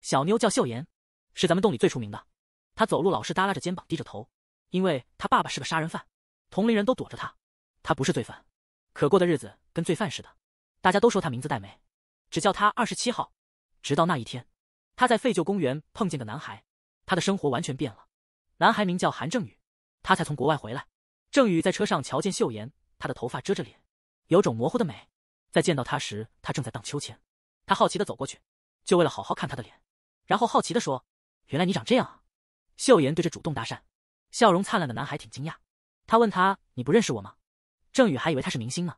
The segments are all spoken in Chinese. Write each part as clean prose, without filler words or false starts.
小妞叫秀妍，是咱们洞里最出名的。她走路老是耷拉着肩膀，低着头，因为她爸爸是个杀人犯，同龄人都躲着她。她不是罪犯，可过的日子跟罪犯似的，大家都说她名字带美，只叫她27号。直到那一天，她在废旧公园碰见个男孩，她的生活完全变了。男孩名叫韩正宇，他才从国外回来。正宇在车上瞧见秀妍，她的头发遮着脸，有种模糊的美。在见到她时，她正在荡秋千，他好奇地走过去，就为了好好看她的脸，然后好奇地说：“原来你长这样啊。”秀妍对着主动搭讪，笑容灿烂的男孩挺惊讶。他问他：“你不认识我吗？”郑宇还以为他是明星呢。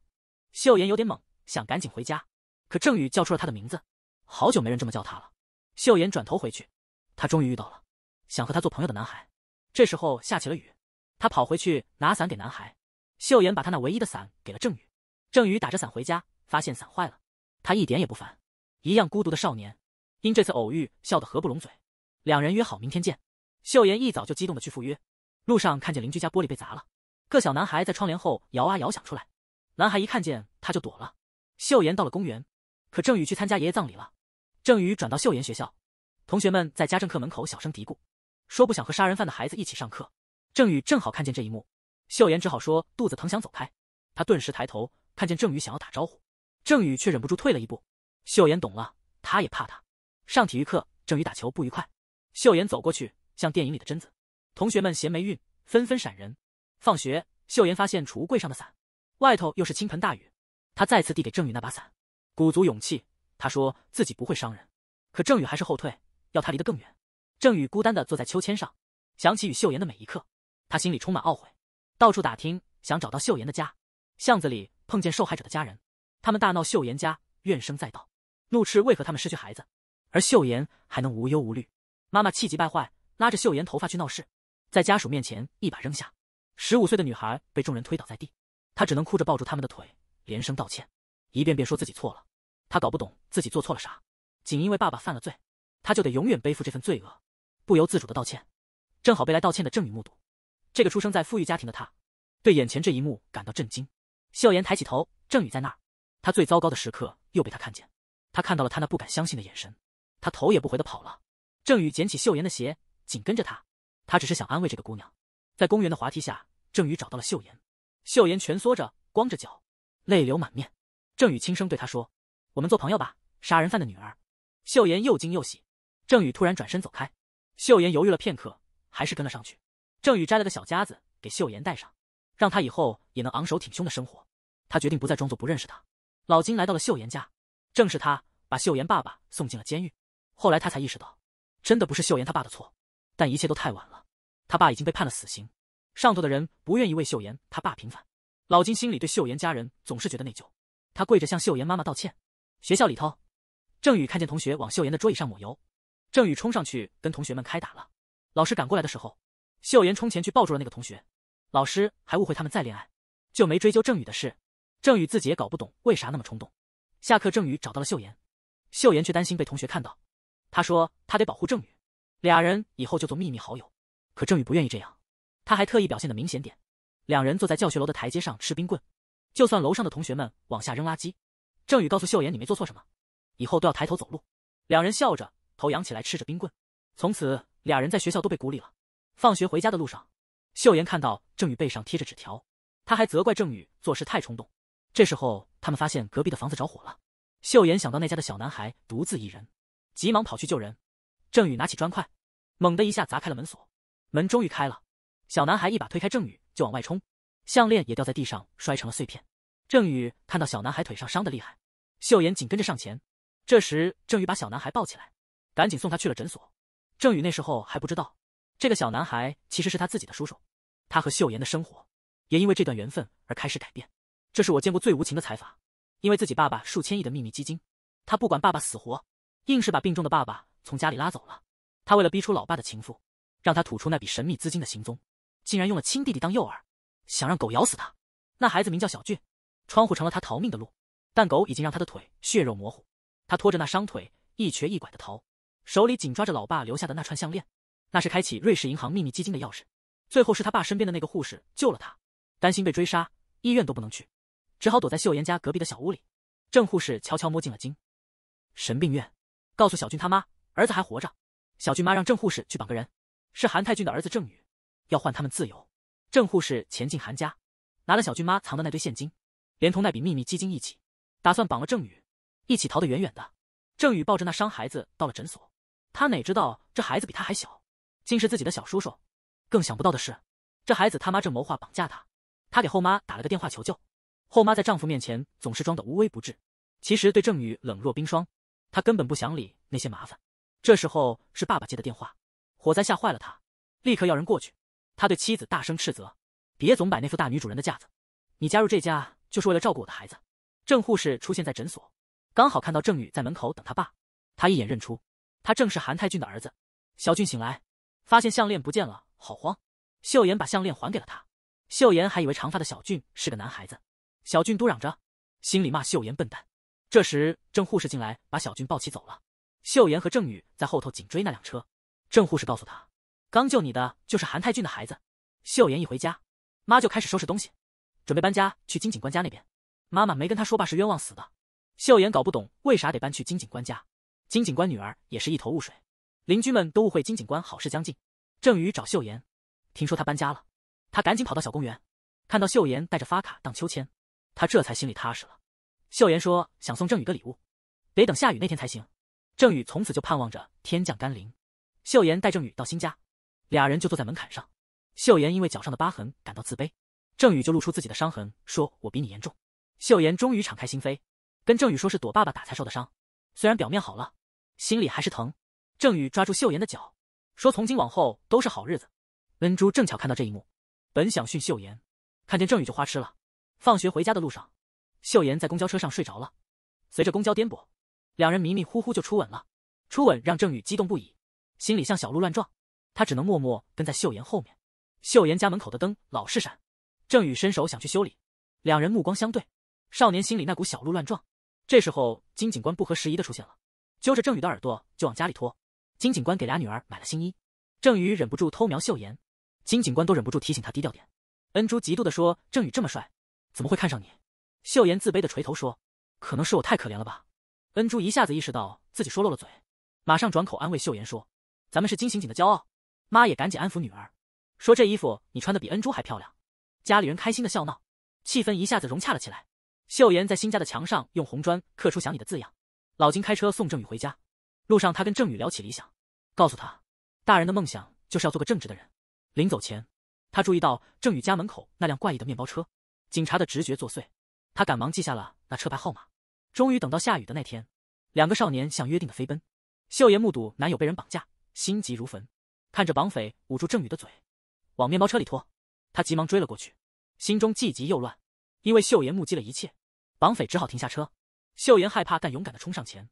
秀妍有点懵，想赶紧回家，可郑宇叫出了他的名字，好久没人这么叫他了。秀妍转头回去，他终于遇到了想和他做朋友的男孩。这时候下起了雨，他跑回去拿伞给男孩。秀妍把他那唯一的伞给了郑宇。郑宇打着伞回家，发现伞坏了，他一点也不烦，一样孤独的少年，因这次偶遇笑得合不拢嘴。两人约好明天见。秀妍一早就激动地去赴约，路上看见邻居家玻璃被砸了，个小男孩在窗帘后摇啊摇想出来，男孩一看见他就躲了。秀妍到了公园，可郑宇去参加爷爷葬礼了。郑宇转到秀妍学校，同学们在家政课门口小声嘀咕，说不想和杀人犯的孩子一起上课。郑宇正好看见这一幕，秀妍只好说肚子疼想走开。他顿时抬头看见郑宇想要打招呼，郑宇却忍不住退了一步。秀妍懂了，他也怕他。上体育课，郑宇打球不愉快，秀妍走过去像电影里的贞子，同学们嫌没韵，纷纷闪人。放学，秀妍发现储物柜上的伞，外头又是倾盆大雨，他再次递给郑宇那把伞，鼓足勇气，他说自己不会伤人，可郑宇还是后退，要他离得更远。郑宇孤单地坐在秋千上，想起与秀妍的每一刻，他心里充满懊悔，到处打听，想找到秀妍的家。巷子里碰见受害者的家人，他们大闹秀妍家，怨声载道，怒斥为何他们失去孩子，而秀妍还能无忧无虑。妈妈气急败坏，拉着秀妍头发去闹事，在家属面前一把扔下。15岁的女孩被众人推倒在地，她只能哭着抱住他们的腿，连声道歉，一遍遍说自己错了。她搞不懂自己做错了啥，仅因为爸爸犯了罪，她就得永远背负这份罪恶，不由自主的道歉。正好被来道歉的郑宇目睹，这个出生在富裕家庭的他，对眼前这一幕感到震惊。秀妍抬起头，郑宇在那儿，他最糟糕的时刻又被他看见，他看到了他那不敢相信的眼神，他头也不回的跑了。郑宇捡起秀妍的鞋，紧跟着他，他只是想安慰这个姑娘。在公园的滑梯下，郑宇找到了秀妍，秀妍蜷缩着，光着脚，泪流满面。郑宇轻声对她说：“我们做朋友吧，杀人犯的女儿。”秀妍又惊又喜。郑宇突然转身走开，秀妍犹豫了片刻，还是跟了上去。郑宇摘了个小夹子给秀妍戴上，让她以后也能昂首挺胸的生活。他决定不再装作不认识她。老金来到了秀妍家，正是他把秀妍爸爸送进了监狱。后来他才意识到，真的不是秀妍他爸的错，但一切都太晚了，他爸已经被判了死刑，上头的人不愿意为秀妍他爸平反。老金心里对秀妍家人总是觉得内疚，他跪着向秀妍妈妈道歉。学校里头，郑宇看见同学往秀妍的桌椅上抹油，郑宇冲上去跟同学们开打了。老师赶过来的时候，秀妍冲前去抱住了那个同学，老师还误会他们在恋爱，就没追究郑宇的事。郑宇自己也搞不懂为啥那么冲动。下课，郑宇找到了秀妍，秀妍却担心被同学看到，他说他得保护郑宇，俩人以后就做秘密好友。可郑宇不愿意这样，他还特意表现得明显点。两人坐在教学楼的台阶上吃冰棍，就算楼上的同学们往下扔垃圾，郑宇告诉秀妍：“你没做错什么，以后都要抬头走路。”两人笑着，头仰起来吃着冰棍。从此，俩人在学校都被孤立了。放学回家的路上，秀妍看到郑宇背上贴着纸条，他还责怪郑宇做事太冲动。这时候，他们发现隔壁的房子着火了。秀妍想到那家的小男孩独自一人，急忙跑去救人。郑宇拿起砖块，猛地一下砸开了门锁，门终于开了。小男孩一把推开郑宇，就往外冲，项链也掉在地上，摔成了碎片。郑宇看到小男孩腿上伤得厉害，秀妍紧跟着上前。这时，郑宇把小男孩抱起来，赶紧送他去了诊所。郑宇那时候还不知道，这个小男孩其实是他自己的叔叔。他和秀妍的生活也因为这段缘分而开始改变。这是我见过最无情的财阀，因为自己爸爸数千亿的秘密基金，他不管爸爸死活，硬是把病重的爸爸从家里拉走了。他为了逼出老爸的情妇，让他吐出那笔神秘资金的行踪，竟然用了亲弟弟当诱饵，想让狗咬死他。那孩子名叫小俊，窗户成了他逃命的路，但狗已经让他的腿血肉模糊。他拖着那伤腿一瘸一拐的逃，手里紧抓着老爸留下的那串项链，那是开启瑞士银行秘密基金的钥匙。最后是他爸身边的那个护士救了他，担心被追杀，医院都不能去，只好躲在秀妍家隔壁的小屋里。郑护士悄悄摸进了精神病院，告诉小俊他妈，儿子还活着。小俊妈让郑护士去绑个人，是韩太俊的儿子郑宇，要换他们自由。郑护士前进韩家，拿了小俊妈藏的那堆现金，连同那笔秘密基金一起，打算绑了郑宇，一起逃得远远的。郑宇抱着那伤孩子到了诊所，他哪知道这孩子比他还小，竟是自己的小叔叔。更想不到的是，这孩子他妈正谋划绑架他。他给后妈打了个电话求救，后妈在丈夫面前总是装得无微不至，其实对郑宇冷若冰霜，她根本不想理那些麻烦。这时候是爸爸接的电话，火灾吓坏了他，立刻要人过去。他对妻子大声斥责：“别总摆那副大女主人的架子，你加入这家就是为了照顾我的孩子。”郑护士出现在诊所，刚好看到郑宇在门口等他爸，他一眼认出他正是韩太俊的儿子。小俊醒来，发现项链不见了，好慌。秀妍把项链还给了他，秀妍还以为长发的小俊是个男孩子，小俊嘟嚷着，心里骂秀妍笨蛋。这时郑护士进来，把小俊抱起走了。秀妍和郑宇在后头紧追那辆车。郑护士告诉他，刚救你的就是韩太俊的孩子。秀妍一回家，妈就开始收拾东西，准备搬家去金警官家那边。妈妈没跟他说爸是冤枉死的。秀妍搞不懂为啥得搬去金警官家，金警官女儿也是一头雾水，邻居们都误会金警官好事将近。郑宇找秀妍，听说他搬家了，他赶紧跑到小公园，看到秀妍带着发卡荡秋千，他这才心里踏实了。秀妍说想送郑宇个礼物，得等下雨那天才行。郑宇从此就盼望着天降甘霖。秀妍带郑宇到新家，俩人就坐在门槛上。秀妍因为脚上的疤痕感到自卑，郑宇就露出自己的伤痕，说我比你严重。秀妍终于敞开心扉，跟郑宇说是躲爸爸打才受的伤，虽然表面好了，心里还是疼。郑宇抓住秀妍的脚，说从今往后都是好日子。恩珠正巧看到这一幕，本想训秀妍，看见郑宇就花痴了。放学回家的路上，秀妍在公交车上睡着了，随着公交颠簸，两人迷迷糊糊就初吻了。初吻让郑宇激动不已，心里像小鹿乱撞，他只能默默跟在秀妍后面。秀妍家门口的灯老是闪，郑宇伸手想去修理，两人目光相对，少年心里那股小鹿乱撞。这时候金警官不合时宜的出现了，揪着郑宇的耳朵就往家里拖。金警官给俩女儿买了新衣，郑宇忍不住偷瞄秀妍，金警官都忍不住提醒他低调点。恩珠嫉妒的说，郑宇这么帅怎么会看上你？秀妍自卑的垂头说，可能是我太可怜了吧。恩珠一下子意识到自己说漏了嘴，马上转口安慰秀妍说，咱们是金刑警的骄傲。妈也赶紧安抚女儿，说这衣服你穿的比恩珠还漂亮。家里人开心的笑闹，气氛一下子融洽了起来。秀妍在新家的墙上用红砖刻出想你的字样。老金开车送郑宇回家，路上他跟郑宇聊起理想，告诉他大人的梦想就是要做个正直的人。临走前，他注意到郑宇家门口那辆怪异的面包车，警察的直觉作祟，他赶忙记下了那车牌号码。终于等到下雨的那天，两个少年像约定的飞奔。秀妍目睹男友被人绑架，心急如焚，看着绑匪捂住郑宇的嘴，往面包车里拖，他急忙追了过去，心中既急又乱。因为秀妍目击了一切，绑匪只好停下车。秀妍害怕但勇敢地冲上前，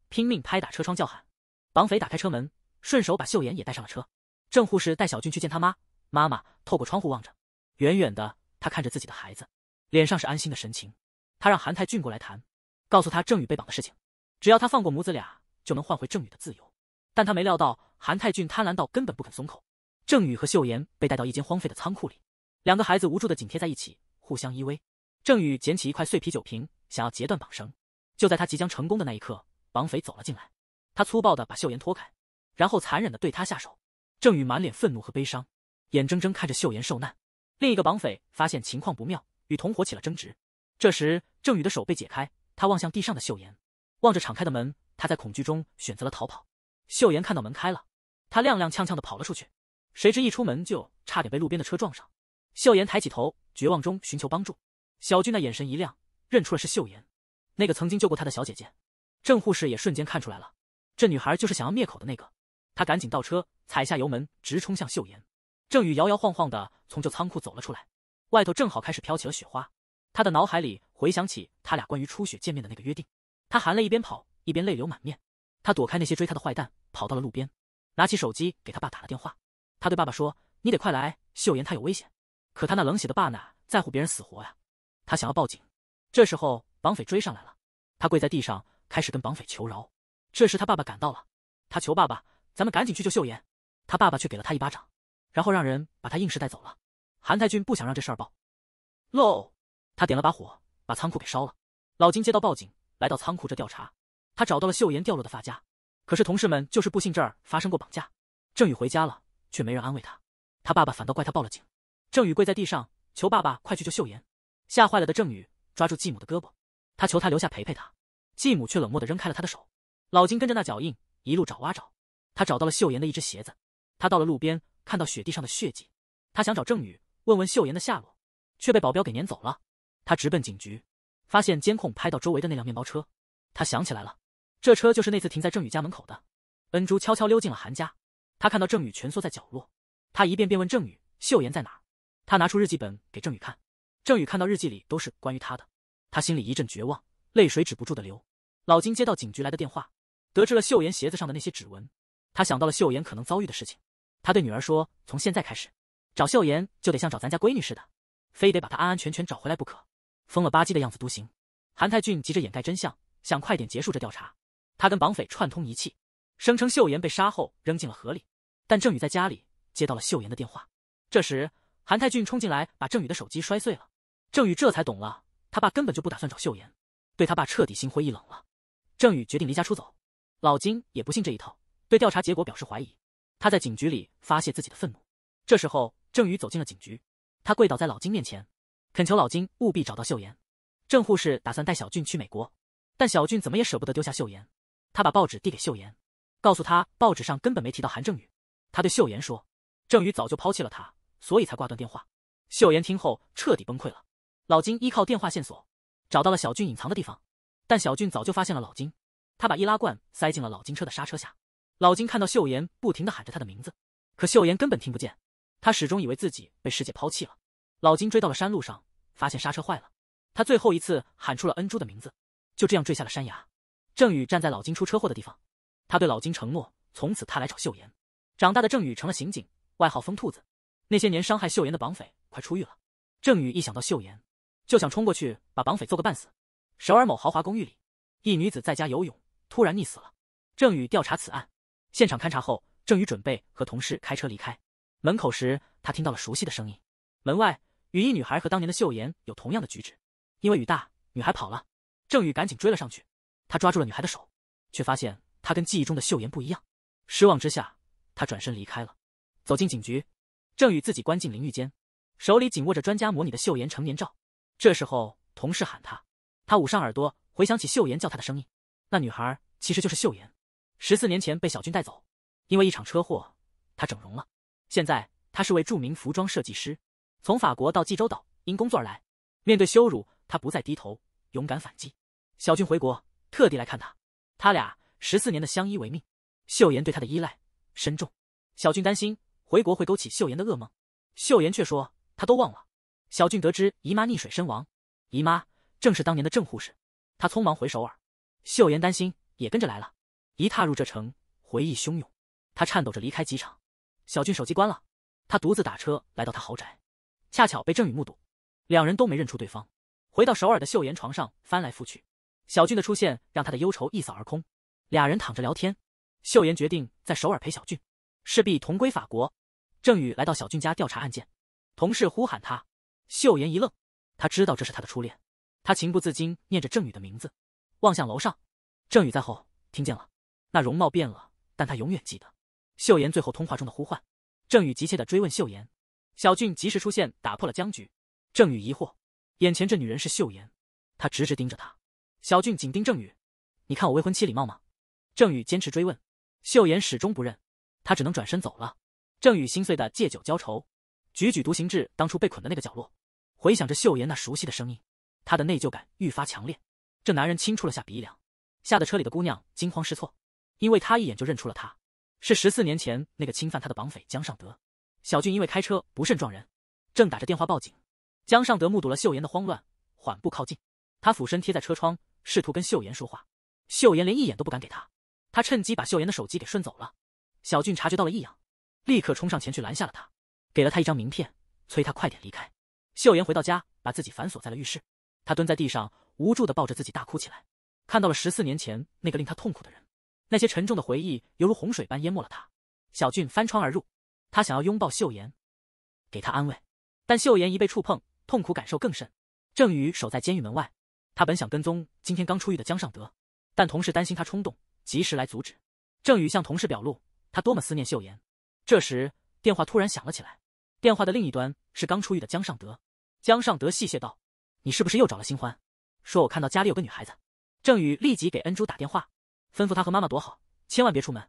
拼命拍打车窗叫喊。绑匪打开车门，顺手把秀妍也带上了车。郑护士带小俊去见他妈，妈妈透过窗户望着，远远的她看着自己的孩子，脸上是安心的神情。她让韩太俊过来谈，告诉他郑宇被绑的事情，只要他放过母子俩，就能换回郑宇的自由。但他没料到韩太俊贪婪到根本不肯松口。郑宇和秀妍被带到一间荒废的仓库里，两个孩子无助的紧贴在一起，互相依偎。郑宇捡起一块碎啤酒瓶，想要截断绑绳。就在他即将成功的那一刻，绑匪走了进来，他粗暴地把秀妍拖开，然后残忍地对他下手。郑宇满脸愤怒和悲伤，眼睁睁看着秀妍受难。另一个绑匪发现情况不妙，与同伙起了争执。这时郑宇的手被解开，他望向地上的秀妍，望着敞开的门，他在恐惧中选择了逃跑。秀妍看到门开了，他踉踉跄跄地跑了出去，谁知一出门就差点被路边的车撞上。秀妍抬起头，绝望中寻求帮助。小俊那眼神一亮，认出了是秀妍，那个曾经救过他的小姐姐。郑护士也瞬间看出来了，这女孩就是想要灭口的那个。他赶紧倒车，踩下油门，直冲向秀妍。郑宇摇摇晃晃地从旧仓库走了出来，外头正好开始飘起了雪花。他的脑海里回想起他俩关于初雪见面的那个约定，他含泪一边跑一边泪流满面。他躲开那些追他的坏蛋，跑到了路边，拿起手机给他爸打了电话。他对爸爸说，你得快来，秀妍她有危险。可他那冷血的爸哪在乎别人死活呀，他想要报警。这时候绑匪追上来了，他跪在地上开始跟绑匪求饶。这时他爸爸赶到了，他求爸爸，咱们赶紧去救秀妍。他爸爸却给了他一巴掌，然后让人把他硬是带走了。韩太俊不想让这事儿爆漏，他点了把火，把仓库给烧了。老金接到报警，来到仓库这调查，他找到了秀妍掉落的发夹，可是同事们就是不信这儿发生过绑架。郑宇回家了，却没人安慰他，他爸爸反倒怪他报了警。郑宇跪在地上求爸爸快去救秀妍。吓坏了的郑宇抓住继母的胳膊，他求他留下陪陪他，继母却冷漠地扔开了他的手。老金跟着那脚印一路找啊找，他找到了秀妍的一只鞋子。他到了路边，看到雪地上的血迹，他想找郑宇问问秀妍的下落，却被保镖给撵走了。他直奔警局，发现监控拍到周围的那辆面包车。他想起来了，这车就是那次停在郑宇家门口的。恩珠悄悄溜进了韩家，他看到郑宇蜷缩在角落，他一遍遍问郑宇秀妍在哪儿。他拿出日记本给郑宇看，郑宇看到日记里都是关于他的，他心里一阵绝望，泪水止不住的流。老金接到警局来的电话，得知了秀妍鞋子上的那些指纹，他想到了秀妍可能遭遇的事情。他对女儿说，从现在开始找秀妍就得像找咱家闺女似的，非得把她安安全全找回来不可，疯了吧唧的样子都行。韩泰俊急着掩盖真相，想快点结束这调查。他跟绑匪串通一气，声称秀妍被杀后扔进了河里。但郑宇在家里接到了秀妍的电话。这时韩泰俊冲进来，把郑宇的手机摔碎了。郑宇这才懂了，他爸根本就不打算找秀妍，对他爸彻底心灰意冷了。郑宇决定离家出走。老金也不信这一套，对调查结果表示怀疑。他在警局里发泄自己的愤怒。这时候郑宇走进了警局，他跪倒在老金面前，恳求老金务必找到秀妍。郑护士打算带小俊去美国，但小俊怎么也舍不得丢下秀妍。他把报纸递给秀妍，告诉他报纸上根本没提到韩郑宇。他对秀妍说，郑宇早就抛弃了他，所以才挂断电话。秀妍听后彻底崩溃了。老金依靠电话线索找到了小俊隐藏的地方，但小俊早就发现了老金。他把易拉罐塞进了老金车的刹车下。老金看到秀妍不停地喊着他的名字，可秀妍根本听不见，他始终以为自己被世界抛弃了。老金追到了山路上，发现刹车坏了，他最后一次喊出了恩珠的名字，就这样坠下了山崖。郑宇站在老金出车祸的地方，他对老金承诺，从此他来找秀妍。长大的郑宇成了刑警，外号疯兔子。那些年伤害秀妍的绑匪快出狱了，郑宇一想到秀妍，就想冲过去把绑匪揍个半死。首尔某豪华公寓里，一女子在家游泳，突然溺死了。郑宇调查此案，现场勘查后，郑宇准备和同事开车离开。门口时，他听到了熟悉的声音。门外，雨衣女孩和当年的秀妍有同样的举止。因为雨大，女孩跑了，郑宇赶紧追了上去。他抓住了女孩的手，却发现她跟记忆中的秀妍不一样。失望之下，他转身离开了。走进警局，郑宇自己关进淋浴间，手里紧握着专家模拟的秀妍成年照。这时候，同事喊他，他捂上耳朵，回想起秀妍叫他的声音。那女孩其实就是秀妍。14年前被小俊带走，因为一场车祸，他整容了。现在他是位著名服装设计师，从法国到济州岛因工作而来。面对羞辱，他不再低头，勇敢反击。小俊回国，特地来看他。他俩14年的相依为命，秀妍对他的依赖深重。小俊担心回国会勾起秀妍的噩梦，秀妍却说他都忘了。小俊得知姨妈溺水身亡，姨妈正是当年的郑护士。他匆忙回首尔，秀妍担心也跟着来了。一踏入这城，回忆汹涌，他颤抖着离开机场。小俊手机关了，他独自打车来到他豪宅，恰巧被郑宇目睹，两人都没认出对方。回到首尔的秀妍床上翻来覆去，小俊的出现让他的忧愁一扫而空。俩人躺着聊天，秀妍决定在首尔陪小俊，势必同归法国。郑宇来到小俊家调查案件，同事呼喊他，秀妍一愣，他知道这是他的初恋，他情不自禁念着郑宇的名字，望向楼上。郑宇在后听见了，那容貌变了，但他永远记得秀妍最后通话中的呼唤。郑宇急切地追问秀妍，小俊及时出现，打破了僵局。郑宇疑惑，眼前这女人是秀妍，他直直盯着她。小俊紧盯郑宇，你看我未婚妻礼貌吗？郑宇坚持追问，秀妍始终不认，他只能转身走了。郑宇心碎的借酒浇愁，踽踽独行至当初被捆的那个角落，回想着秀妍那熟悉的声音，他的内疚感愈发强烈。这男人轻触了下鼻梁，吓得车里的姑娘惊慌失措，因为他一眼就认出了他，是14年前那个侵犯他的绑匪江尚德。小俊因为开车不慎撞人，正打着电话报警。江尚德目睹了秀妍的慌乱，缓步靠近，他俯身贴在车窗，试图跟秀妍说话。秀妍连一眼都不敢给他，他趁机把秀妍的手机给顺走了。小俊察觉到了异样，立刻冲上前去拦下了他，给了他一张名片，催他快点离开。秀妍回到家，把自己反锁在了浴室，他蹲在地上，无助地抱着自己大哭起来。看到了14年前那个令他痛苦的人，那些沉重的回忆犹如洪水般淹没了他。小俊翻窗而入，他想要拥抱秀妍，给他安慰，但秀妍一被触碰，痛苦感受更甚。郑宇守在监狱门外，他本想跟踪今天刚出狱的江尚德，但同事担心他冲动，及时来阻止。郑宇向同事表露他多么思念秀妍。这时电话突然响了起来，电话的另一端是刚出狱的江尚德。江尚德戏谑道：“你是不是又找了新欢？说我看到家里有个女孩子。”郑宇立即给恩珠打电话，吩咐他和妈妈躲好，千万别出门。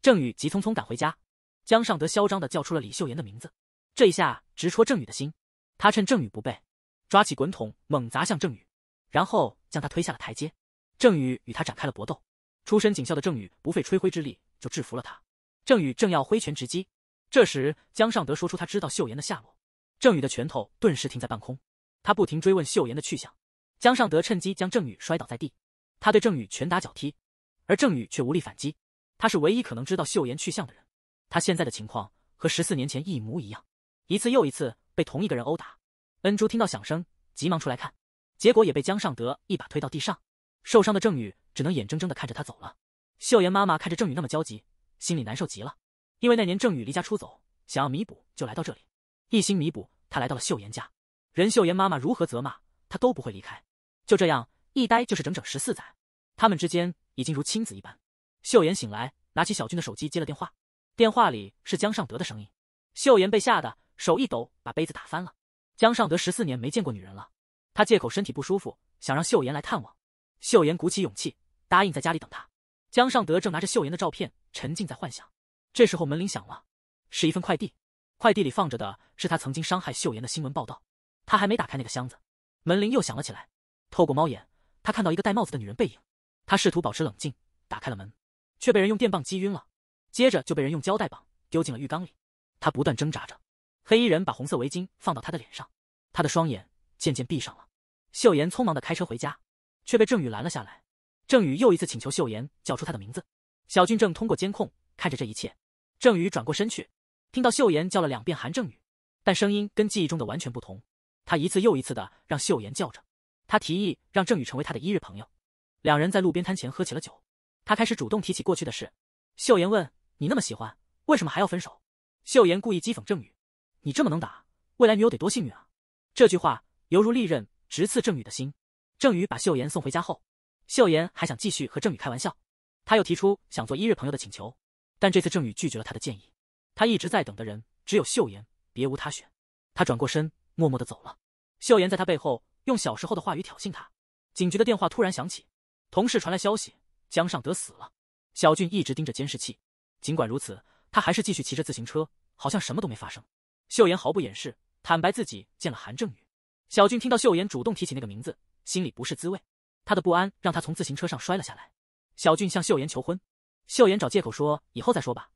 郑宇急匆匆赶回家，江尚德嚣张地叫出了李秀妍的名字，这一下直戳郑宇的心。他趁郑宇不备，抓起滚筒猛砸向郑宇，然后将他推下了台阶。郑宇与他展开了搏斗，出身警校的郑宇不费吹灰之力就制服了他。郑宇正要挥拳直击，这时江尚德说出他知道秀妍的下落。郑宇的拳头顿时停在半空，他不停追问秀妍的去向。江尚德趁机将郑宇摔倒在地，他对郑宇拳打脚踢，而郑宇却无力反击。他是唯一可能知道秀妍去向的人，他现在的情况和14年前一模一样，一次又一次被同一个人殴打。恩珠听到响声，急忙出来看，结果也被江尚德一把推到地上。受伤的郑宇只能眼睁睁地看着他走了。秀妍妈妈看着郑宇那么焦急，心里难受极了，因为那年郑宇离家出走，想要弥补就来到这里，一心弥补他来到了秀妍家。任秀妍妈妈如何责骂他都不会离开，就这样一待就是整整14载，他们之间已经如亲子一般。秀妍醒来，拿起小俊的手机接了电话，电话里是江尚德的声音。秀妍被吓得手一抖，把杯子打翻了。江尚德14年没见过女人了，他借口身体不舒服，想让秀妍来探望。秀妍鼓起勇气答应在家里等他。江尚德正拿着秀妍的照片沉浸在幻想，这时候门铃响了，是一份快递，快递里放着的是他曾经伤害秀妍的新闻报道。他还没打开那个箱子，门铃又响了起来。透过猫眼，他看到一个戴帽子的女人背影。他试图保持冷静，打开了门，却被人用电棒击晕了，接着就被人用胶带绑丢进了浴缸里。他不断挣扎着，黑衣人把红色围巾放到他的脸上，他的双眼渐渐闭上了。秀妍匆忙地开车回家，却被郑宇拦了下来。郑宇又一次请求秀妍叫出他的名字。小俊正通过监控看着这一切。郑宇转过身去，听到秀妍叫了2遍韩正宇，但声音跟记忆中的完全不同。他一次又一次地让秀妍叫着。他提议让郑宇成为他的1日朋友。两人在路边摊前喝起了酒。他开始主动提起过去的事。秀妍问：“你那么喜欢，为什么还要分手？”秀妍故意讥讽郑宇：“你这么能打，未来女友得多幸运啊！”这句话犹如利刃，直刺郑宇的心。郑宇把秀妍送回家后，秀妍还想继续和郑宇开玩笑，他又提出想做1日朋友的请求，但这次郑宇拒绝了他的建议。他一直在等的人只有秀妍，别无他选。他转过身，默默地走了。秀妍在他背后用小时候的话语挑衅他。警局的电话突然响起，同事传来消息，江尚德死了。小俊一直盯着监视器，尽管如此，他还是继续骑着自行车，好像什么都没发生。秀妍毫不掩饰，坦白自己见了韩正宇。小俊听到秀妍主动提起那个名字，心里不是滋味，他的不安让他从自行车上摔了下来。小俊向秀妍求婚，秀妍找借口说以后再说吧。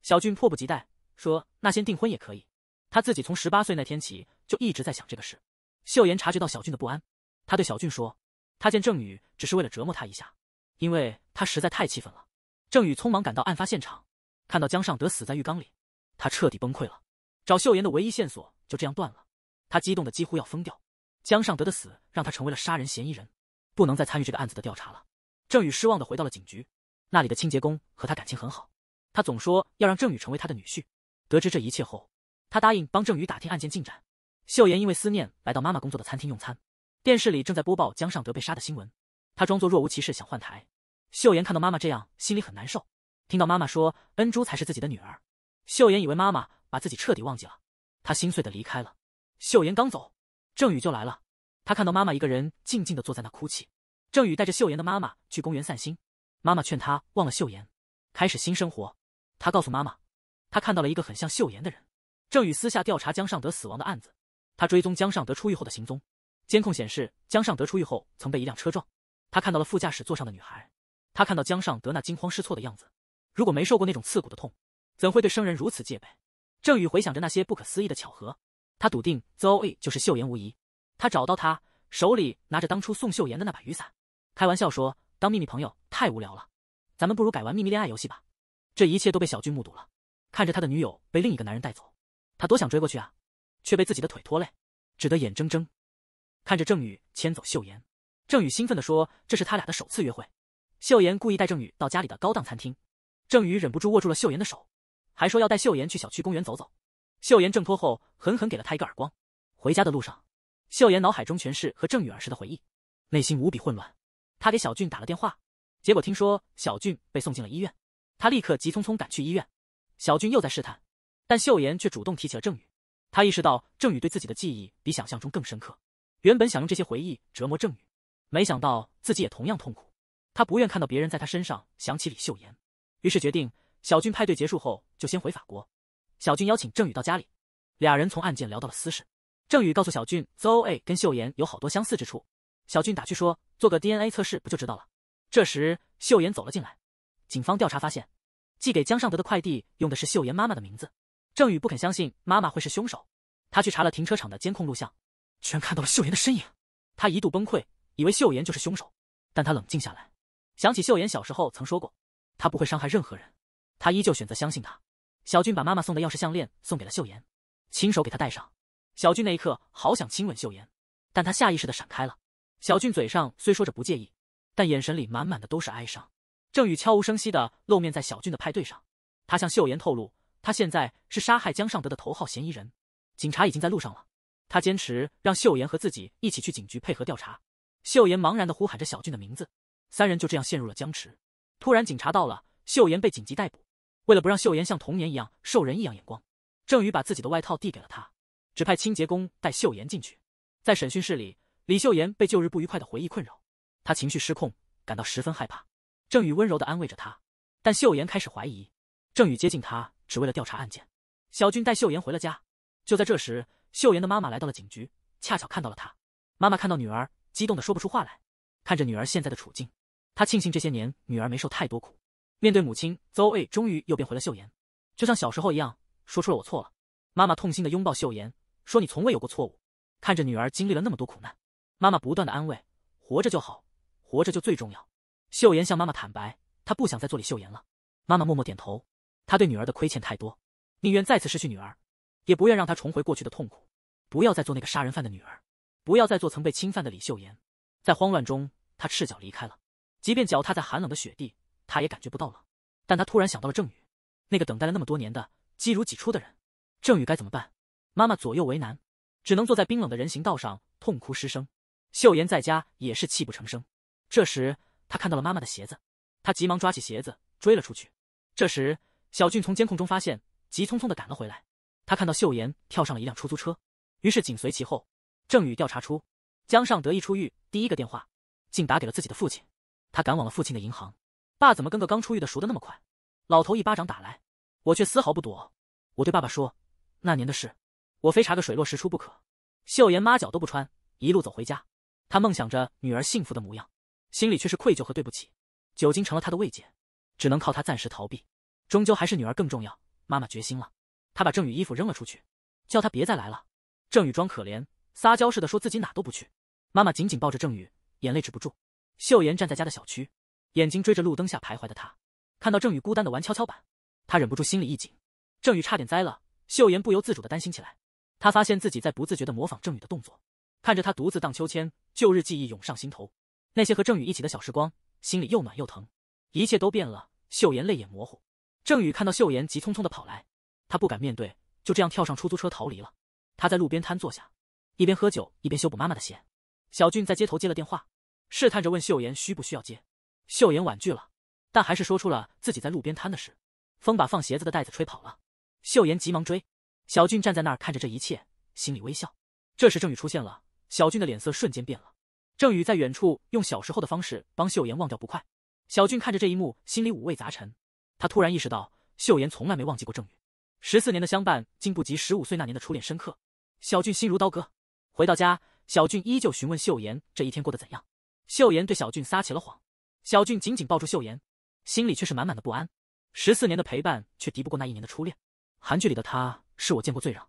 小俊迫不及待说那先订婚也可以，他自己从18岁那天起就一直在想这个事。秀妍察觉到小俊的不安，他对小俊说，他见郑宇只是为了折磨他一下，因为他实在太气愤了。郑宇匆忙赶到案发现场，看到江尚德死在浴缸里，他彻底崩溃了。找秀妍的唯一线索就这样断了，他激动的几乎要疯掉。江尚德的死让他成为了杀人嫌疑人，不能再参与这个案子的调查了。郑宇失望的回到了警局，那里的清洁工和他感情很好，他总说要让郑宇成为他的女婿。得知这一切后，他答应帮郑宇打听案件进展。秀妍因为思念来到妈妈工作的餐厅用餐，电视里正在播报江尚德被杀的新闻，他装作若无其事想换台。秀妍看到妈妈这样，心里很难受。听到妈妈说恩珠才是自己的女儿，秀妍以为妈妈把自己彻底忘记了，她心碎的离开了。秀妍刚走，郑宇就来了。他看到妈妈一个人静静的坐在那哭泣。郑宇带着秀妍的妈妈去公园散心，妈妈劝他忘了秀妍，开始新生活。他告诉妈妈，他看到了一个很像秀妍的人。郑宇私下调查江尚德死亡的案子，他追踪江尚德出狱后的行踪。监控显示，江尚德出狱后曾被一辆车撞，他看到了副驾驶座上的女孩，他看到江尚德那惊慌失措的样子。如果没受过那种刺骨的痛，怎会对生人如此戒备？郑宇回想着那些不可思议的巧合，他笃定 Zoe 就是秀妍无疑。他找到她，手里拿着当初送秀妍的那把雨伞，开玩笑说，当秘密朋友太无聊了，咱们不如改玩秘密恋爱游戏吧。这一切都被小俊目睹了，看着他的女友被另一个男人带走，他多想追过去啊，却被自己的腿拖累，只得眼睁睁看着郑宇牵走秀妍。郑宇兴奋地说，这是他俩的首次约会。秀妍故意带郑宇到家里的高档餐厅，郑宇忍不住握住了秀妍的手，还说要带秀妍去小区公园走走。秀妍挣脱后狠狠给了他一个耳光。回家的路上，秀妍脑海中全是和郑宇儿时的回忆，内心无比混乱。他给小俊打了电话，结果听说小俊被送进了医院。他立刻急匆匆赶去医院。小俊又在试探，但秀妍却主动提起了郑宇。他意识到郑宇对自己的记忆比想象中更深刻，原本想用这些回忆折磨郑宇，没想到自己也同样痛苦。他不愿看到别人在他身上想起李秀妍，于是决定小俊派对结束后就先回法国。小俊邀请郑宇到家里，俩人从案件聊到了私事。郑宇告诉小俊 ，Zoe 跟秀妍有好多相似之处。小俊打趣说，做个 DNA 测试不就知道了。这时秀妍走了进来，警方调查发现，寄给江尚德的快递用的是秀妍妈妈的名字。郑宇不肯相信妈妈会是凶手，他去查了停车场的监控录像，居然看到了秀妍的身影。他一度崩溃，以为秀妍就是凶手，但他冷静下来，想起秀妍小时候曾说过，他不会伤害任何人，他依旧选择相信他。小俊把妈妈送的钥匙项链送给了秀妍，亲手给她戴上。小俊那一刻好想亲吻秀妍，但他下意识地闪开了。小俊嘴上虽说着不介意，但眼神里满满的都是哀伤。郑宇悄无声息地露面在小俊的派对上，他向秀妍透露，他现在是杀害江尚德的头号嫌疑人，警察已经在路上了。他坚持让秀妍和自己一起去警局配合调查。秀妍茫然地呼喊着小俊的名字，三人就这样陷入了僵持。突然警察到了，秀妍被紧急逮捕。为了不让秀妍像童年一样受人异样眼光，郑宇把自己的外套递给了他，指派清洁工带秀妍进去。在审讯室里，李秀妍被旧日不愉快的回忆困扰，她情绪失控，感到十分害怕。郑宇温柔地安慰着她，但秀妍开始怀疑。郑宇接近她只为了调查案件。小俊带秀妍回了家。就在这时，秀妍的妈妈来到了警局，恰巧看到了她。妈妈看到女儿，激动得说不出话来。看着女儿现在的处境，她庆幸这些年女儿没受太多苦。面对母亲 Zoe 终于又变回了秀妍，就像小时候一样，说出了我错了。妈妈痛心地拥抱秀妍，说你从未有过错误。看着女儿经历了那么多苦难，妈妈不断地安慰，活着就好，活着就最重要。秀妍向妈妈坦白，她不想再做李秀妍了。妈妈默默点头，她对女儿的亏欠太多，宁愿再次失去女儿，也不愿让她重回过去的痛苦。不要再做那个杀人犯的女儿，不要再做曾被侵犯的李秀妍。在慌乱中，她赤脚离开了，即便脚踏在寒冷的雪地，她也感觉不到冷。但她突然想到了郑宇，那个等待了那么多年的肌如己出的人。郑宇该怎么办？妈妈左右为难，只能坐在冰冷的人行道上痛哭失声。秀妍在家也是泣不成声。这时她看到了妈妈的鞋子，她急忙抓起鞋子追了出去。这时小俊从监控中发现，急匆匆地赶了回来。他看到秀妍跳上了一辆出租车，于是紧随其后。郑宇调查出，江尚德一出狱，第一个电话竟打给了自己的父亲。他赶往了父亲的银行。爸怎么跟个刚出狱的熟得那么快？老头一巴掌打来，我却丝毫不躲。我对爸爸说，那年的事，我非查个水落石出不可。秀妍抹脚都不穿，一路走回家。他梦想着女儿幸福的模样，心里却是愧疚和对不起。酒精成了他的慰藉，只能靠他暂时逃避。终究还是女儿更重要。妈妈决心了，她把郑宇衣服扔了出去，叫他别再来了。郑宇装可怜，撒娇似的说自己哪都不去。妈妈紧紧抱着郑宇，眼泪止不住。秀妍站在家的小区，眼睛追着路灯下徘徊的他，看到郑宇孤单的玩跷跷板，他忍不住心里一紧。郑宇差点栽了，秀妍不由自主的担心起来。他发现自己在不自觉的模仿郑宇的动作，看着他独自荡秋千，旧日记忆涌上心头。那些和郑宇一起的小时光，心里又暖又疼。一切都变了，秀妍泪眼模糊。郑宇看到秀妍急匆匆的跑来，他不敢面对，就这样跳上出租车逃离了。他在路边摊坐下，一边喝酒一边修补妈妈的鞋。小俊在街头接了电话，试探着问秀妍需不需要接。秀妍婉拒了，但还是说出了自己在路边摊的事。风把放鞋子的袋子吹跑了，秀妍急忙追。小俊站在那儿看着这一切，心里微笑。这时郑宇出现了，小俊的脸色瞬间变了。郑宇在远处用小时候的方式帮秀妍忘掉不快。小俊看着这一幕，心里五味杂陈。他突然意识到，秀妍从来没忘记过郑宇，14年的相伴竟不及15岁那年的初恋深刻。小俊心如刀割。回到家，小俊依旧询问秀妍这一天过得怎样。秀妍对小俊撒起了谎。小俊紧紧抱住秀妍，心里却是满满的不安。14年的陪伴却敌不过那一年的初恋。韩剧里的他是我见过最让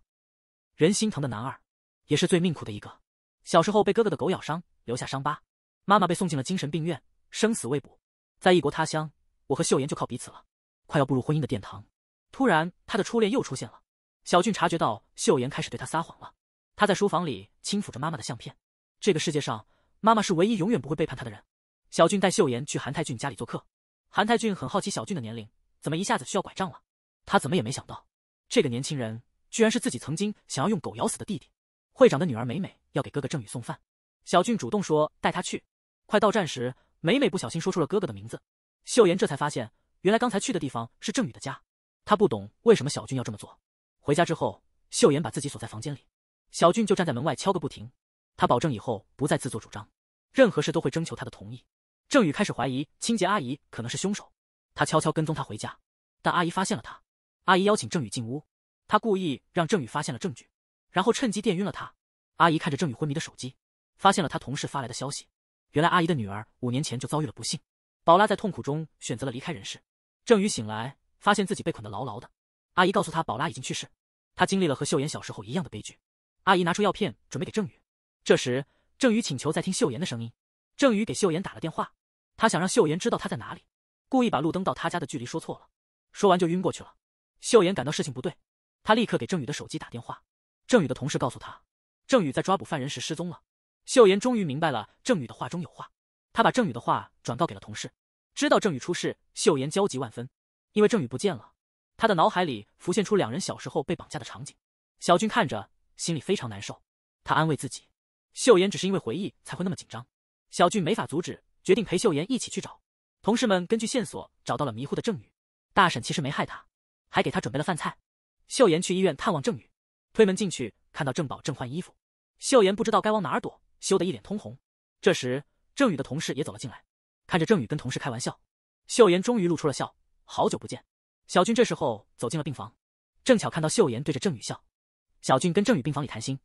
人心疼的男二，也是最命苦的一个。小时候被哥哥的狗咬伤，留下伤疤，妈妈被送进了精神病院，生死未卜。在异国他乡，我和秀妍就靠彼此了，快要步入婚姻的殿堂。突然他的初恋又出现了。小俊察觉到秀妍开始对他撒谎了。他在书房里轻抚着妈妈的相片。这个世界上，妈妈是唯一永远不会背叛他的人。小俊带秀妍去韩泰俊家里做客。韩泰俊很好奇小俊的年龄，怎么一下子需要拐杖了？他怎么也没想到，这个年轻人居然是自己曾经想要用狗咬死的弟弟。会长的女儿美美要给哥哥郑宇送饭，小俊主动说带他去。快到站时，美美不小心说出了哥哥的名字。秀妍这才发现原来刚才去的地方是郑宇的家，他不懂为什么小俊要这么做。回家之后，秀妍把自己锁在房间里，小俊就站在门外敲个不停。他保证以后不再自作主张，任何事都会征求他的同意。郑宇开始怀疑清洁阿姨可能是凶手，他悄悄跟踪他回家，但阿姨发现了他。阿姨邀请郑宇进屋，他故意让郑宇发现了证据，然后趁机电晕了他。阿姨看着郑宇昏迷的手机，发现了他同事发来的消息，原来阿姨的女儿5年前就遭遇了不幸，宝拉在痛苦中选择了离开人世。郑宇醒来，发现自己被捆得牢牢的。阿姨告诉他宝拉已经去世，他经历了和秀妍小时候一样的悲剧。阿姨拿出药片准备给郑宇，这时郑宇请求再听秀妍的声音。郑宇给秀妍打了电话，他想让秀妍知道他在哪里，故意把路灯到他家的距离说错了，说完就晕过去了。秀妍感到事情不对，他立刻给郑宇的手机打电话。郑宇的同事告诉他，郑宇在抓捕犯人时失踪了。秀妍终于明白了郑宇的话中有话，他把郑宇的话转告给了同事。知道郑宇出事，秀妍焦急万分，因为郑宇不见了，他的脑海里浮现出2人小时候被绑架的场景。小俊看着心里非常难受，他安慰自己，秀妍只是因为回忆才会那么紧张。小俊没法阻止，决定陪秀妍一起去找。同事们根据线索找到了迷糊的郑宇，大婶其实没害他，还给他准备了饭菜。秀妍去医院探望郑宇，推门进去，看到郑宝正换衣服，秀妍不知道该往哪儿躲，羞得一脸通红。这时郑宇的同事也走了进来，看着郑宇跟同事开玩笑，秀妍终于露出了笑，好久不见。小俊这时候走进了病房，正巧看到秀妍对着郑宇笑。小俊跟郑宇病房里谈心，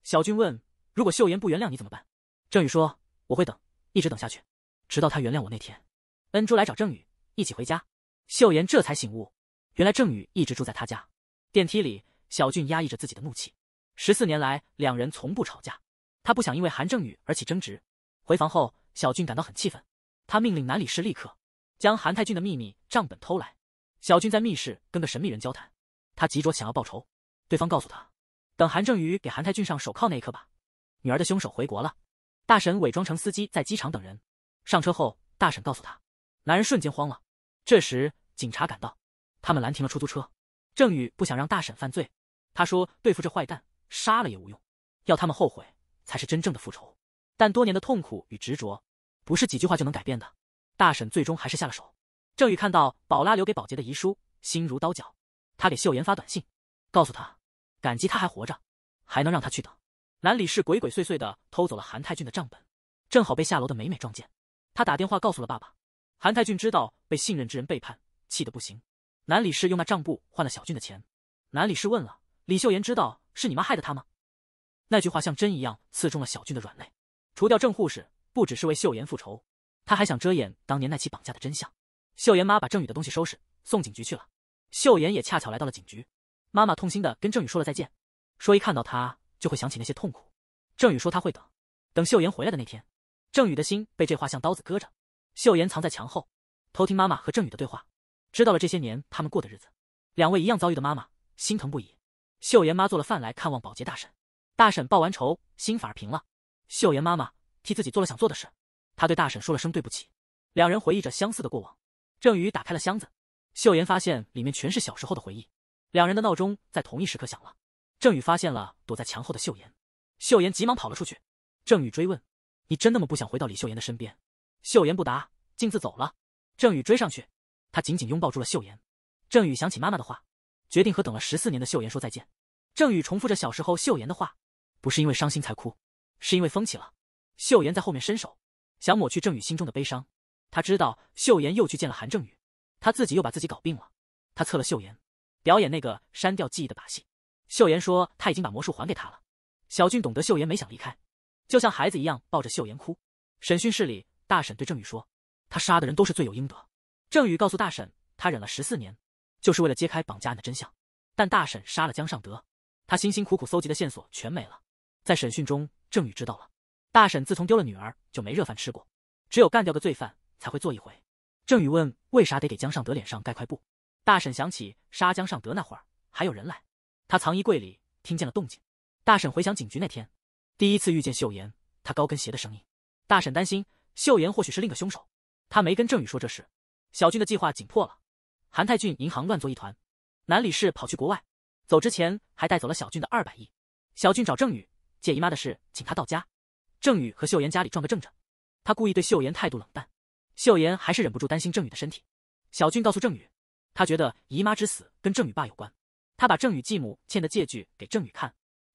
小俊问，如果秀妍不原谅你怎么办？郑宇说，我会等，一直等下去，直到她原谅我那天。恩珠来找郑宇一起回家，秀妍这才醒悟，原来郑宇一直住在他家。电梯里，小俊压抑着自己的怒气，14年来2人从不吵架，他不想因为韩正宇而起争执。回房后，小俊感到很气愤，他命令南李氏立刻将韩太俊的秘密账本偷来。小俊在密室跟个神秘人交谈，他急着想要报仇，对方告诉他，等韩正宇给韩太俊上手铐那一刻吧，女儿的凶手回国了。大婶伪装成司机在机场等人，上车后大婶告诉他，男人瞬间慌了。这时警察赶到，他们拦停了出租车。郑宇不想让大婶犯罪，他说对付这坏蛋杀了也无用，要他们后悔才是真正的复仇。但多年的痛苦与执着不是几句话就能改变的，大婶最终还是下了手。郑宇看到宝拉留给宝洁的遗书，心如刀绞，他给秀妍发短信，告诉他感激他还活着，还能让他去等。南李氏鬼鬼祟祟的偷走了韩太俊的账本，正好被下楼的美美撞见，他打电话告诉了爸爸。韩太俊知道被信任之人背叛，气得不行。南李氏用那账簿换了小俊的钱。南李氏问了，李秀妍知道是你妈害的他吗？那句话像针一样刺中了小俊的软肋。除掉郑护士不只是为秀妍复仇，他还想遮掩当年那起绑架的真相。秀妍妈把郑宇的东西收拾送警局去了，秀妍也恰巧来到了警局。妈妈痛心的跟郑宇说了再见，说一看到他就会想起那些痛苦。郑宇说他会等秀妍回来的那天。郑宇的心被这话像刀子割着。秀妍藏在墙后，偷听妈妈和郑宇的对话，知道了这些年他们过的日子。2位一样遭遇的妈妈心疼不已。秀妍妈做了饭来看望保洁大婶，大婶报完仇，心反而平了。秀妍妈妈替自己做了想做的事，她对大婶说了声对不起。2人回忆着相似的过往。郑宇打开了箱子，秀妍发现里面全是小时候的回忆。2人的闹钟在同一时刻响了。郑宇发现了躲在墙后的秀妍，秀妍急忙跑了出去。郑宇追问，你真那么不想回到李秀妍的身边？秀妍不答，径自走了。郑宇追上去，他紧紧拥抱住了秀妍。郑宇想起妈妈的话，决定和等了14年的秀妍说再见。郑宇重复着小时候秀妍的话，不是因为伤心才哭，是因为疯起了。秀妍在后面伸手，想抹去郑宇心中的悲伤。他知道秀妍又去见了韩正宇，他自己又把自己搞病了。他测了秀妍，表演那个删掉记忆的把戏。秀妍说他已经把魔术还给他了。小俊懂得秀妍没想离开，就像孩子一样抱着秀妍哭。审讯室里，大婶对郑宇说，他杀的人都是罪有应得。郑宇告诉大婶，他忍了14年，就是为了揭开绑架案的真相。但大婶杀了江尚德，他辛辛苦苦搜集的线索全没了。在审讯中，郑宇知道了，大婶自从丢了女儿就没热饭吃过，只有干掉个罪犯才会做一回。郑宇问为啥得给江尚德脸上盖块布，大婶想起杀江尚德那会儿还有人来，他藏衣柜里听见了动静。大婶回想警局那天第一次遇见秀妍，她高跟鞋的声音。大婶担心秀妍或许是另个凶手，她没跟郑宇说这事。小俊的计划紧迫了，韩太俊银行乱作一团，南李氏跑去国外，走之前还带走了小俊的200亿。小俊找郑宇借姨妈的事，请他到家。郑宇和秀妍家里撞个正着，他故意对秀妍态度冷淡，秀妍还是忍不住担心郑宇的身体。小俊告诉郑宇，他觉得姨妈之死跟郑宇爸有关，他把郑宇继母欠的借据给郑宇看，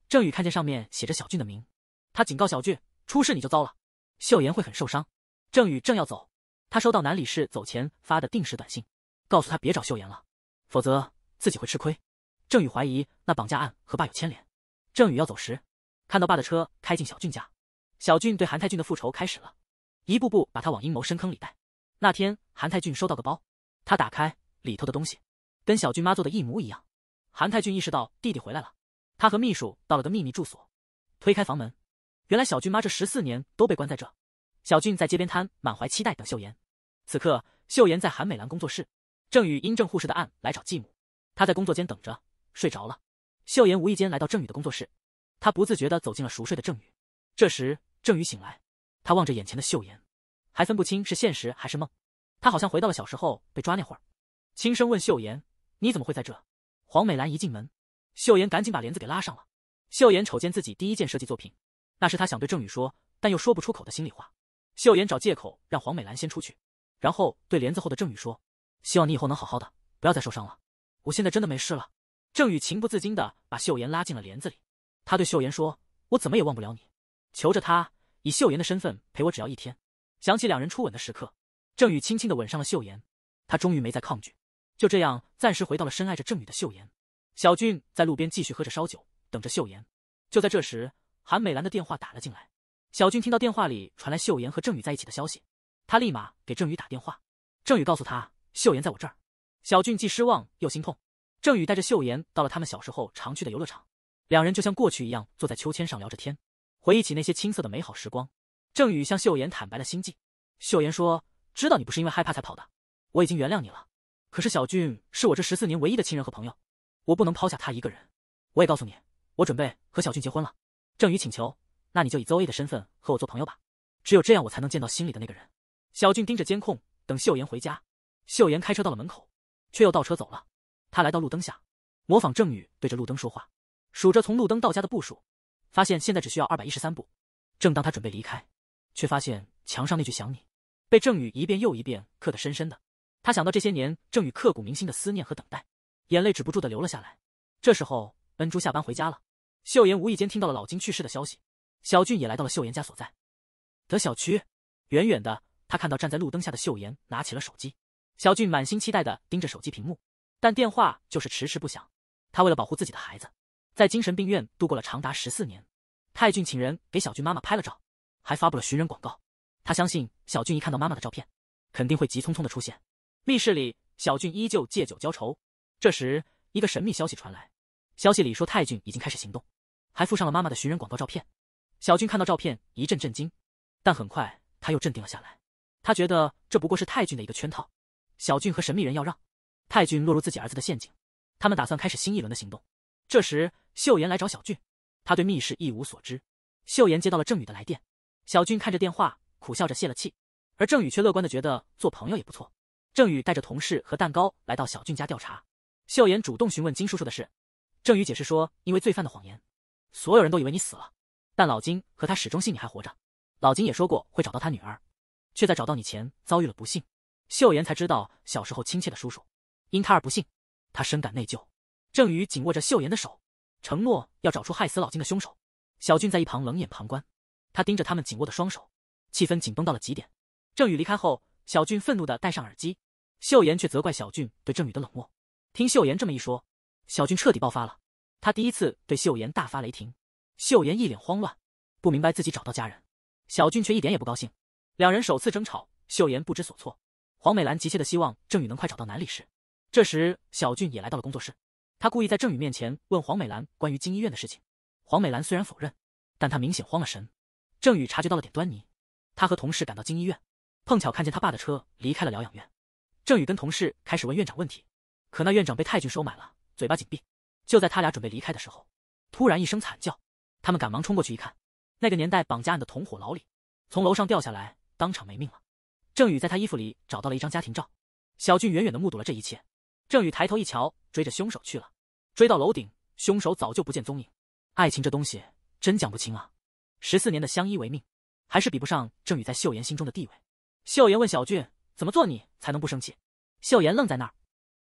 郑宇看见上面写着小俊的名，他警告小俊，出事你就糟了，秀妍会很受伤。郑宇正要走，他收到南李氏走前发的定时短信，告诉他别找秀妍了，否则自己会吃亏。郑宇怀疑那绑架案和爸有牵连。郑宇要走时，看到爸的车开进小俊家，小俊对韩泰俊的复仇开始了，一步步把他往阴谋深坑里带。那天韩泰俊收到个包，他打开里头的东西跟小俊妈做的一模一样。韩泰俊意识到弟弟回来了，他和秘书到了个秘密住所，推开房门，原来小俊妈这14年都被关在这。小俊在街边摊满怀期待等秀妍，此刻秀妍在韩美兰工作室，郑宇因郑护士的案来找继母，他在工作间等着，睡着了。秀妍无意间来到郑宇的工作室，他不自觉地走进了熟睡的郑宇。这时郑宇醒来，他望着眼前的秀妍，还分不清是现实还是梦，他好像回到了小时候被抓那会儿，轻声问秀妍，你怎么会在这？黄美兰一进门，秀妍赶紧把帘子给拉上了。秀妍瞅见自己第一件设计作品，那是她想对郑宇说但又说不出口的心里话。秀妍找借口让黄美兰先出去，然后对帘子后的郑宇说，希望你以后能好好的，不要再受伤了，我现在真的没事了。郑宇情不自禁地把秀妍拉进了帘子里，他对秀妍说，我怎么也忘不了你，求着他以秀妍的身份陪我只要1天。想起两人初吻的时刻，郑宇轻轻地吻上了秀妍，他终于没再抗拒，就这样暂时回到了深爱着郑宇的秀妍。小俊在路边继续喝着烧酒，等着秀妍。就在这时，韩美兰的电话打了进来，小俊听到电话里传来秀妍和郑宇在一起的消息，他立马给郑宇打电话。郑宇告诉他，秀妍在我这儿。小俊既失望又心痛。郑宇带着秀妍到了他们小时候常去的游乐场，两人就像过去一样坐在秋千上聊着天，回忆起那些青涩的美好时光。郑宇向秀妍坦白了心迹，秀妍说，知道你不是因为害怕才跑的，我已经原谅你了，可是小俊是我这14年唯一的亲人和朋友，我不能抛下他一个人。我也告诉你，我准备和小俊结婚了。郑宇请求，那你就以Zoe的身份和我做朋友吧，只有这样我才能见到心里的那个人。小俊盯着监控等秀妍回家，秀妍开车到了门口，却又倒车走了。他来到路灯下，模仿郑宇对着路灯说话，数着从路灯到家的步数，发现现在只需要213步。正当他准备离开，却发现墙上那句想你被郑宇一遍又一遍刻得深深的。他想到这些年郑宇刻骨铭心的思念和等待，眼泪止不住的流了下来。这时候恩珠下班回家了，秀妍无意间听到了老金去世的消息，小俊也来到了秀妍家所在的小区。远远的他看到站在路灯下的秀妍拿起了手机，小俊满心期待的盯着手机屏幕，但电话就是迟迟不响。他为了保护自己的孩子，在精神病院度过了长达14年。泰俊请人给小俊妈妈拍了照，还发布了寻人广告。他相信小俊一看到妈妈的照片，肯定会急匆匆的出现。密室里，小俊依旧借酒浇愁。这时，一个神秘消息传来，消息里说泰俊已经开始行动，还附上了妈妈的寻人广告照片。小俊看到照片一阵震惊，但很快他又镇定了下来。他觉得这不过是泰俊的一个圈套，小俊和神秘人要让泰俊落入自己儿子的陷阱，他们打算开始新一轮的行动。这时秀妍来找小俊，他对密室一无所知。秀妍接到了郑宇的来电，小俊看着电话苦笑着泄了气，而郑宇却乐观的觉得做朋友也不错。郑宇带着同事和蛋糕来到小俊家调查，秀妍主动询问金叔叔的事。郑宇解释说，因为罪犯的谎言，所有人都以为你死了，但老金和他始终信你还活着。老金也说过会找到他女儿，却在找到你前遭遇了不幸。秀妍才知道小时候亲切的叔叔因他而不幸，他深感内疚。郑宇紧握着秀妍的手，承诺要找出害死老金的凶手。小俊在一旁冷眼旁观，他盯着他们紧握的双手，气氛紧绷到了极点。郑宇离开后，小俊愤怒地戴上耳机，秀妍却责怪小俊对郑宇的冷漠。听秀妍这么一说，小俊彻底爆发了，他第一次对秀妍大发雷霆。秀妍一脸慌乱，不明白自己找到家人，小俊却一点也不高兴。两人首次争吵，秀妍不知所措。黄美兰急切地希望郑宇能快找到南李氏。这时小俊也来到了工作室，他故意在郑宇面前问黄美兰关于金医院的事情。黄美兰虽然否认，但她明显慌了神。郑宇察觉到了点端倪，他和同事赶到金医院，碰巧看见他爸的车离开了疗养院。郑宇跟同事开始问院长问题，可那院长被泰俊收买了，嘴巴紧闭。就在他俩准备离开的时候，突然一声惨叫，他们赶忙冲过去一看，那个年代绑架案的同伙老李从楼上掉下来，当场没命了。郑宇在他衣服里找到了一张家庭照，小俊远远地目睹了这一切。郑宇抬头一瞧，追着凶手去了。追到楼顶，凶手早就不见踪影。爱情这东西真讲不清啊，14年的相依为命，还是比不上郑宇在秀妍心中的地位。秀妍问小俊，怎么做你才能不生气？秀妍愣在那儿，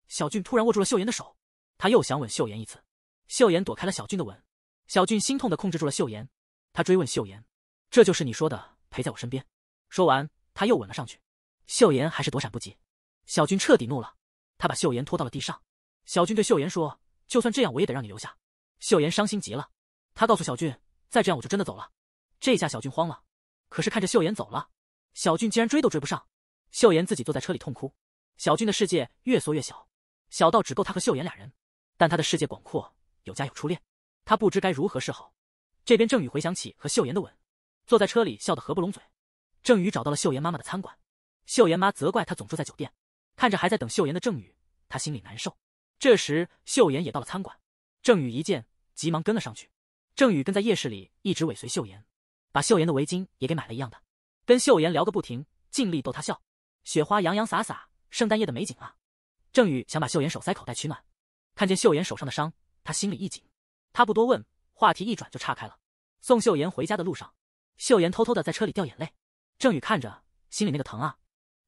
小俊突然握住了秀妍的手，他又想吻秀妍一次，秀妍躲开了小俊的吻，小俊心痛地控制住了秀妍，他追问秀妍：“这就是你说的陪在我身边？”说完，他又吻了上去，秀妍还是躲闪不及，小俊彻底怒了，他把秀妍拖到了地上。小俊对秀妍说：“就算这样，我也得让你留下。”秀妍伤心极了，他告诉小俊：“再这样我就真的走了。”这下小俊慌了，可是看着秀妍走了，小俊竟然追都追不上。秀妍自己坐在车里痛哭，小俊的世界越缩越小，小到只够他和秀妍俩人，但他的世界广阔，有家有初恋，他不知该如何是好。这边郑宇回想起和秀妍的吻，坐在车里笑得合不拢嘴。郑宇找到了秀妍妈妈的餐馆，秀妍妈责怪他总住在酒店，看着还在等秀妍的郑宇，他心里难受。这时秀妍也到了餐馆，郑宇一见急忙跟了上去。郑宇跟在夜市里一直尾随秀妍，把秀妍的围巾也给买了一样的，跟秀妍聊个不停，尽力逗她笑。雪花洋洋洒洒，圣诞夜的美景啊！郑宇想把秀妍手塞口袋取暖，看见秀妍手上的伤，他心里一紧，他不多问，话题一转就岔开了。送秀妍回家的路上，秀妍偷偷的在车里掉眼泪，郑宇看着心里那个疼啊。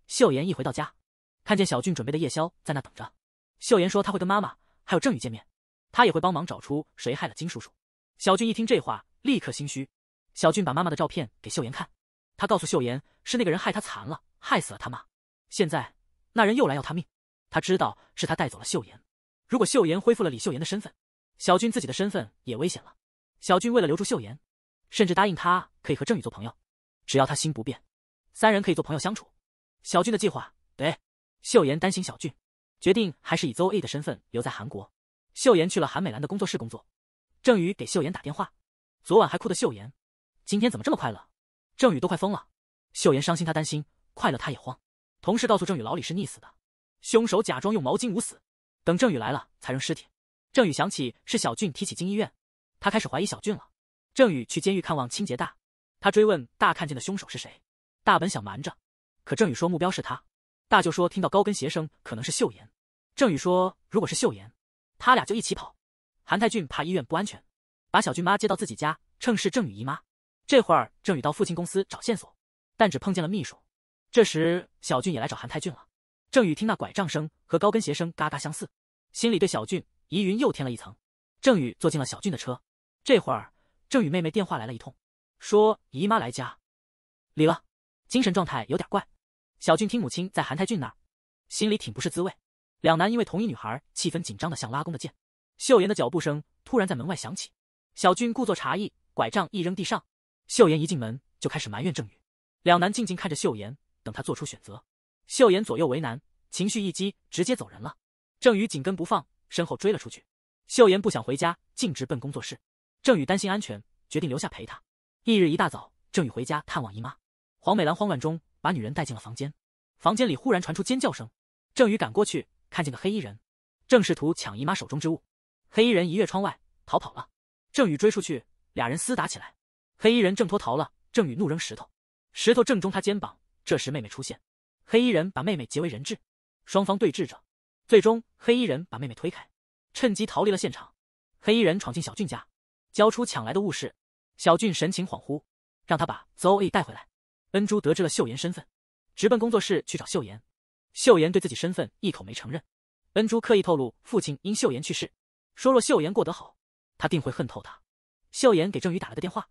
秀妍一回到家，看见小俊准备的夜宵在那等着，秀妍说他会跟妈妈还有郑宇见面，他也会帮忙找出谁害了金叔叔。小俊一听这话，立刻心虚。小俊把妈妈的照片给秀妍看，他告诉秀妍是那个人害他惨了，害死了他妈，现在那人又来要他命。他知道是他带走了秀妍，如果秀妍恢复了李秀妍的身份，小俊自己的身份也危险了。小俊为了留住秀妍，甚至答应他可以和郑宇做朋友，只要他心不变，三人可以做朋友相处。小俊的计划对，秀妍担心小俊，决定还是以 Zoe 的身份留在韩国。秀妍去了韩美兰的工作室工作，郑宇给秀妍打电话，昨晚还哭的秀妍今天怎么这么快乐？郑宇都快疯了。秀妍伤心，他担心，快乐他也慌。同事告诉郑宇老李是溺死的，凶手假装用毛巾捂死，等郑宇来了才扔尸体。郑宇想起是小俊提起进医院，他开始怀疑小俊了。郑宇去监狱看望清洁大，他追问大看见的凶手是谁。大本想瞒着，可郑宇说目标是他。大就说听到高跟鞋声可能是秀妍。郑宇说如果是秀妍，他俩就一起跑。韩泰俊怕医院不安全，把小俊妈接到自己家，趁是郑宇姨妈。这会儿郑宇到父亲公司找线索，但只碰见了秘书。这时小俊也来找韩泰俊了。郑宇听那拐杖声和高跟鞋声嘎嘎相似，心里对小俊疑云又添了一层。郑宇坐进了小俊的车。这会儿郑宇妹妹电话来了一通，说姨妈来家里了，精神状态有点怪。小俊听母亲在韩泰俊那儿，心里挺不是滋味。两男因为同一女孩，气氛紧张的像拉弓的箭。秀妍的脚步声突然在门外响起，小俊故作茶艺，拐杖一扔地上。秀妍一进门就开始埋怨郑宇。两男静静看着秀妍，等他做出选择。秀妍左右为难，情绪一激，直接走人了。郑宇紧跟不放，身后追了出去。秀妍不想回家，径直奔工作室。郑宇担心安全，决定留下陪她。翌日一大早，郑宇回家探望姨妈。黄美兰慌乱中把女人带进了房间，房间里忽然传出尖叫声。郑宇赶过去，看见个黑衣人，正试图抢姨妈手中之物。黑衣人一跃窗外逃跑了。郑宇追出去，俩人厮打起来。黑衣人挣脱逃了，郑宇怒扔石头，石头正中他肩膀。这时妹妹出现，黑衣人把妹妹劫为人质，双方对峙着。最终黑衣人把妹妹推开，趁机逃离了现场。黑衣人闯进小俊家，交出抢来的物事。小俊神情恍惚，让他把 Zoe 带回来。恩珠得知了秀妍身份，直奔工作室去找秀妍。秀妍对自己身份一口没承认。恩珠刻意透露父亲因秀妍去世，说若秀妍过得好，他定会恨透他。秀妍给郑宇打了个电话，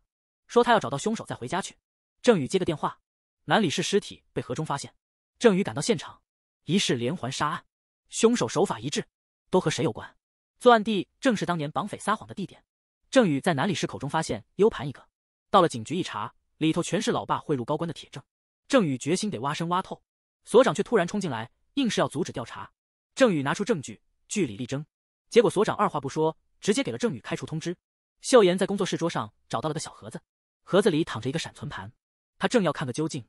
说他要找到凶手再回家去。郑宇接个电话，南李氏尸体被河中发现。郑宇赶到现场，一式连环杀案，凶手手法一致，都和谁有关？作案地正是当年绑匪撒谎的地点。郑宇在南李氏口中发现 U 盘一个，到了警局一查，里头全是老爸贿赂高官的铁证。郑宇决心得挖深挖透，所长却突然冲进来，硬是要阻止调查。郑宇拿出证据，据理力争，结果所长二话不说，直接给了郑宇开除通知。秀妍在工作室桌上找到了个小盒子，盒子里躺着一个闪存盘，他正要看个究竟。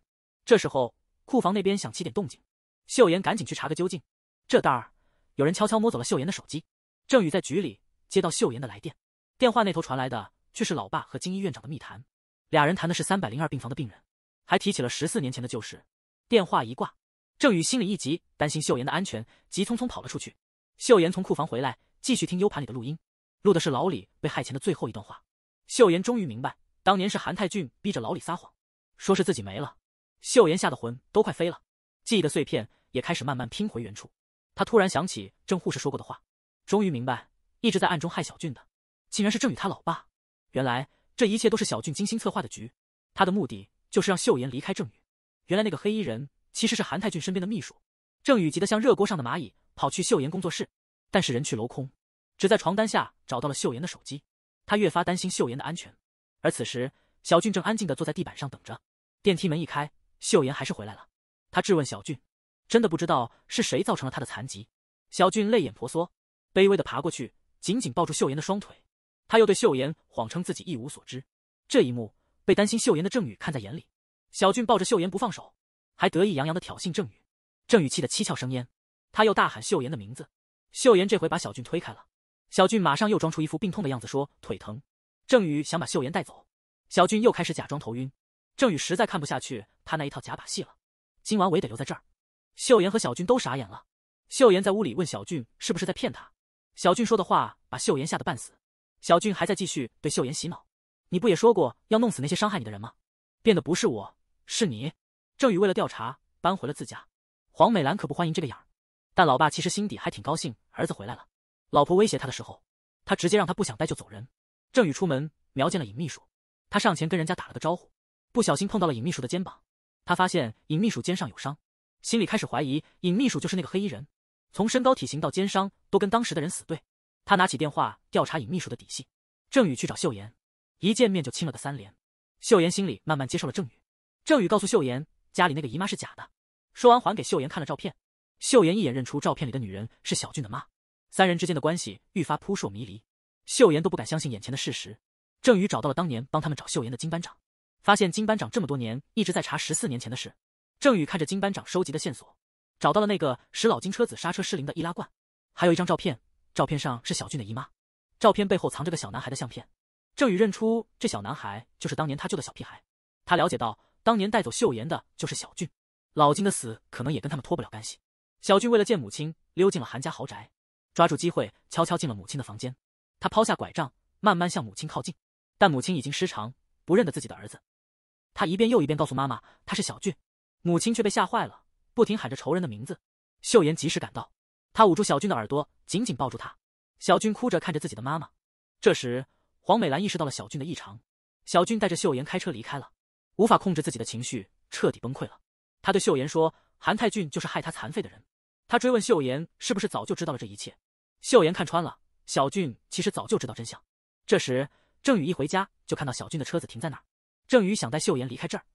这时候库房那边响起点动静，秀妍赶紧去查个究竟。这当儿有人悄悄摸走了秀妍的手机。郑宇在局里接到秀妍的来电，电话那头传来的却是老爸和金医院长的密谈。俩人谈的是302病房的病人，还提起了14年前的旧事。电话一挂，郑宇心里一急，担心秀妍的安全，急匆匆跑了出去。秀妍从库房回来，继续听 U 盘里的录音，录的是老李被害前的最后一段话。秀妍终于明白，当年是韩泰俊逼着老李撒谎，说是自己没了。秀妍吓得魂都快飞了，记忆的碎片也开始慢慢拼回原处。他突然想起郑护士说过的话，终于明白，一直在暗中害小俊的，竟然是郑宇他老爸。原来这一切都是小俊精心策划的局，他的目的就是让秀妍离开郑宇。原来那个黑衣人其实是韩泰俊身边的秘书。郑宇急得像热锅上的蚂蚁，跑去秀妍工作室，但是人去楼空，只在床单下找到了秀妍的手机。他越发担心秀妍的安全。而此时，小俊正安静地坐在地板上等着。电梯门一开，秀妍还是回来了。他质问小俊，真的不知道是谁造成了他的残疾。小俊泪眼婆娑，卑微地爬过去，紧紧抱住秀妍的双腿。他又对秀妍谎称自己一无所知。这一幕被担心秀妍的郑宇看在眼里。小俊抱着秀妍不放手，还得意洋洋地挑衅郑宇。郑宇气得七窍生烟，他又大喊秀妍的名字。秀妍这回把小俊推开了。小俊马上又装出一副病痛的样子，说腿疼。郑宇想把秀妍带走，小俊又开始假装头晕。郑宇实在看不下去他那一套假把戏了，今晚我也得留在这儿。秀妍和小俊都傻眼了。秀妍在屋里问小俊是不是在骗他，小俊说的话把秀妍吓得半死。小俊还在继续对秀妍洗脑，你不也说过要弄死那些伤害你的人吗？变的不是我，是你。郑宇为了调查搬回了自家。黄美兰可不欢迎这个样儿，但老爸其实心底还挺高兴儿子回来了。老婆威胁他的时候，他直接让他不想待就走人。郑宇出门瞄见了尹秘书，他上前跟人家打了个招呼，不小心碰到了尹秘书的肩膀。他发现尹秘书肩上有伤，心里开始怀疑尹秘书就是那个黑衣人，从身高体型到肩伤都跟当时的人死对。他拿起电话调查尹秘书的底细。郑宇去找秀妍，一见面就亲了个3连。秀妍心里慢慢接受了郑宇。郑宇告诉秀妍，家里那个姨妈是假的。说完还给秀妍看了照片。秀妍一眼认出照片里的女人是小俊的妈。三人之间的关系愈发扑朔迷离，秀妍都不敢相信眼前的事实。郑宇找到了当年帮他们找秀妍的金班长，发现金班长这么多年一直在查14年前的事。郑宇看着金班长收集的线索，找到了那个使老金车子刹车失灵的易拉罐，还有一张照片，照片上是小俊的姨妈，照片背后藏着个小男孩的相片。郑宇认出这小男孩就是当年他救的小屁孩。他了解到当年带走秀妍的就是小俊，老金的死可能也跟他们脱不了干系。小俊为了见母亲溜进了韩家豪宅，抓住机会悄悄进了母亲的房间。他抛下拐杖，慢慢向母亲靠近，但母亲已经失常，不认得自己的儿子。他一遍又一遍告诉妈妈他是小俊，母亲却被吓坏了，不停喊着仇人的名字。秀妍及时赶到，她捂住小俊的耳朵，紧紧抱住他。小俊哭着看着自己的妈妈。这时黄美兰意识到了小俊的异常。小俊带着秀妍开车离开了，无法控制自己的情绪，彻底崩溃了。他对秀妍说，韩泰俊就是害他残废的人。他追问秀妍是不是早就知道了这一切。秀妍看穿了，小俊其实早就知道真相。这时郑宇一回家就看到小俊的车子停在那儿。郑宇想带秀妍离开这儿，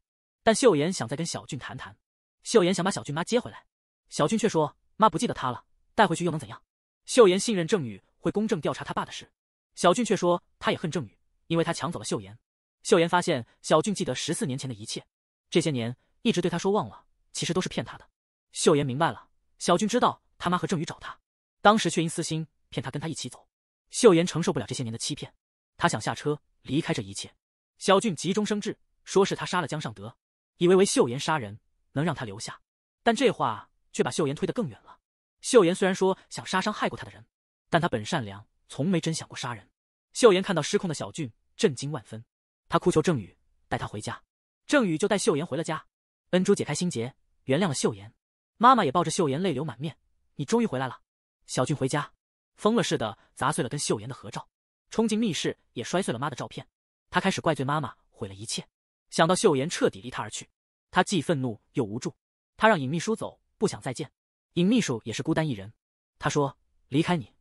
但秀妍想再跟小俊谈谈。秀妍想把小俊妈接回来，小俊却说妈不记得他了，带回去又能怎样。秀妍信任郑宇会公正调查他爸的事，小俊却说他也恨郑宇，因为他抢走了秀妍。秀妍发现小俊记得14年前的一切，这些年一直对他说忘了，其实都是骗他的。秀妍明白了，小俊知道他妈和郑宇找他，当时却因私心骗他跟他一起走。秀妍承受不了这些年的欺骗，他想下车离开这一切。小俊急中生智，说是他杀了江尚德，以为秀妍杀人能让他留下，但这话却把秀妍推得更远了。秀妍虽然说想杀伤害过他的人，但他本善良，从没真想过杀人。秀妍看到失控的小俊，震惊万分，他哭求郑宇带他回家。郑宇就带秀妍回了家，恩珠解开心结，原谅了秀妍。妈妈也抱着秀妍泪流满面，你终于回来了。小俊回家，疯了似的砸碎了跟秀妍的合照，冲进密室也摔碎了妈的照片。他开始怪罪妈妈毁了一切，想到秀妍彻底离他而去，他既愤怒又无助。他让尹秘书走，不想再见。尹秘书也是孤单一人，他说离开你，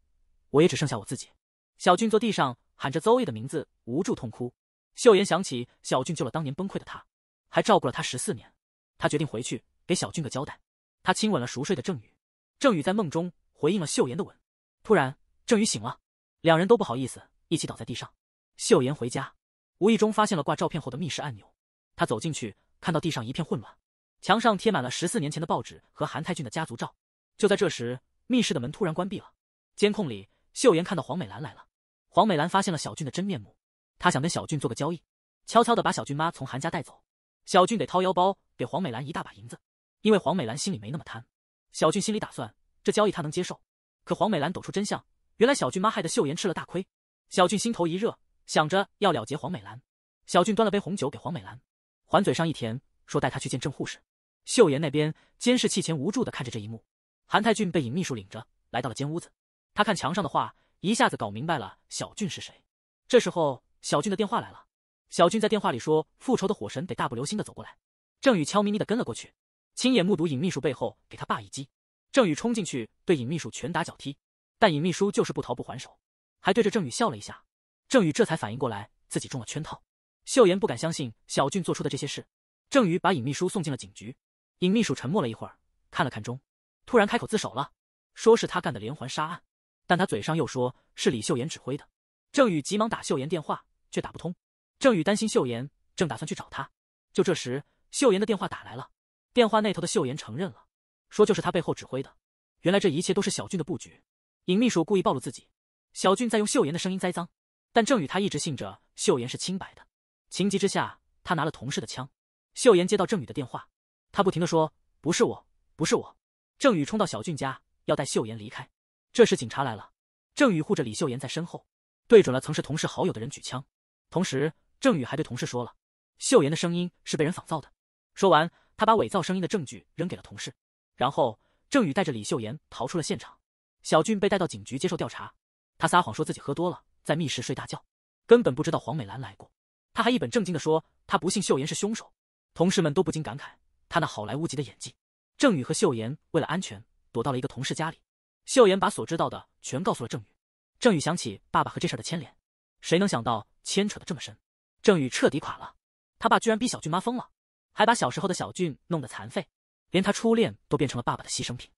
我也只剩下我自己。小俊坐地上喊着邹毅的名字，无助痛哭。秀妍想起小俊救了当年崩溃的他，还照顾了他14年，他决定回去给小俊个交代。他亲吻了熟睡的郑宇，郑宇在梦中回应了秀妍的吻。突然郑宇醒了，两人都不好意思，一起倒在地上。秀妍回家，无意中发现了挂照片后的密室按钮，他走进去，看到地上一片混乱，墙上贴满了14年前的报纸和韩泰俊的家族照。就在这时，密室的门突然关闭了。监控里，秀妍看到黄美兰来了。黄美兰发现了小俊的真面目，她想跟小俊做个交易，悄悄地把小俊妈从韩家带走。小俊得掏腰包给黄美兰一大把银子，因为黄美兰心里没那么贪。小俊心里打算，这交易他能接受。可黄美兰抖出真相，原来小俊妈害得秀妍吃了大亏。小俊心头一热，想着要了结黄美兰。小俊端了杯红酒给黄美兰，还嘴上一甜，说带她去见郑护士。秀妍那边监视器前无助地看着这一幕，韩太俊被尹秘书领着来到了间屋子，他看墙上的画，一下子搞明白了小俊是谁。这时候，小俊的电话来了。小俊在电话里说，复仇的火神得大步流星的走过来。郑宇悄咪咪的跟了过去，亲眼目睹尹秘书背后给他爸一击。郑宇冲进去对尹秘书拳打脚踢，但尹秘书就是不逃不还手，还对着郑宇笑了一下。郑宇这才反应过来自己中了圈套。秀妍不敢相信小俊做出的这些事。郑宇把尹秘书送进了警局。尹秘书沉默了一会儿，看了看钟，突然开口自首了，说是他干的连环杀案，但他嘴上又说是李秀妍指挥的。郑宇急忙打秀妍电话，却打不通。郑宇担心秀妍，正打算去找他，就这时秀妍的电话打来了。电话那头的秀妍承认了，说就是他背后指挥的。原来这一切都是小俊的布局。尹秘书故意暴露自己，小俊在用秀妍的声音栽赃，但郑宇他一直信着秀妍是清白的。情急之下，他拿了同事的枪。秀妍接到郑宇的电话，他不停地说不是我，不是我。郑宇冲到小俊家，要带秀妍离开。这时警察来了，郑宇护着李秀妍在身后，对准了曾是同事好友的人举枪。同时郑宇还对同事说了，秀妍的声音是被人仿造的。说完，他把伪造声音的证据扔给了同事。然后郑宇带着李秀妍逃出了现场。小俊被带到警局接受调查，他撒谎说自己喝多了，在密室睡大觉，根本不知道黄美兰来过。他还一本正经地说他不信秀妍是凶手。同事们都不禁感慨他那好莱坞级的演技。郑宇和秀妍为了安全躲到了一个同事家里。秀妍把所知道的全告诉了郑宇。郑宇想起爸爸和这事的牵连，谁能想到牵扯得这么深。郑宇彻底垮了，他爸居然逼小俊妈疯了，还把小时候的小俊弄得残废，连他初恋都变成了爸爸的牺牲品。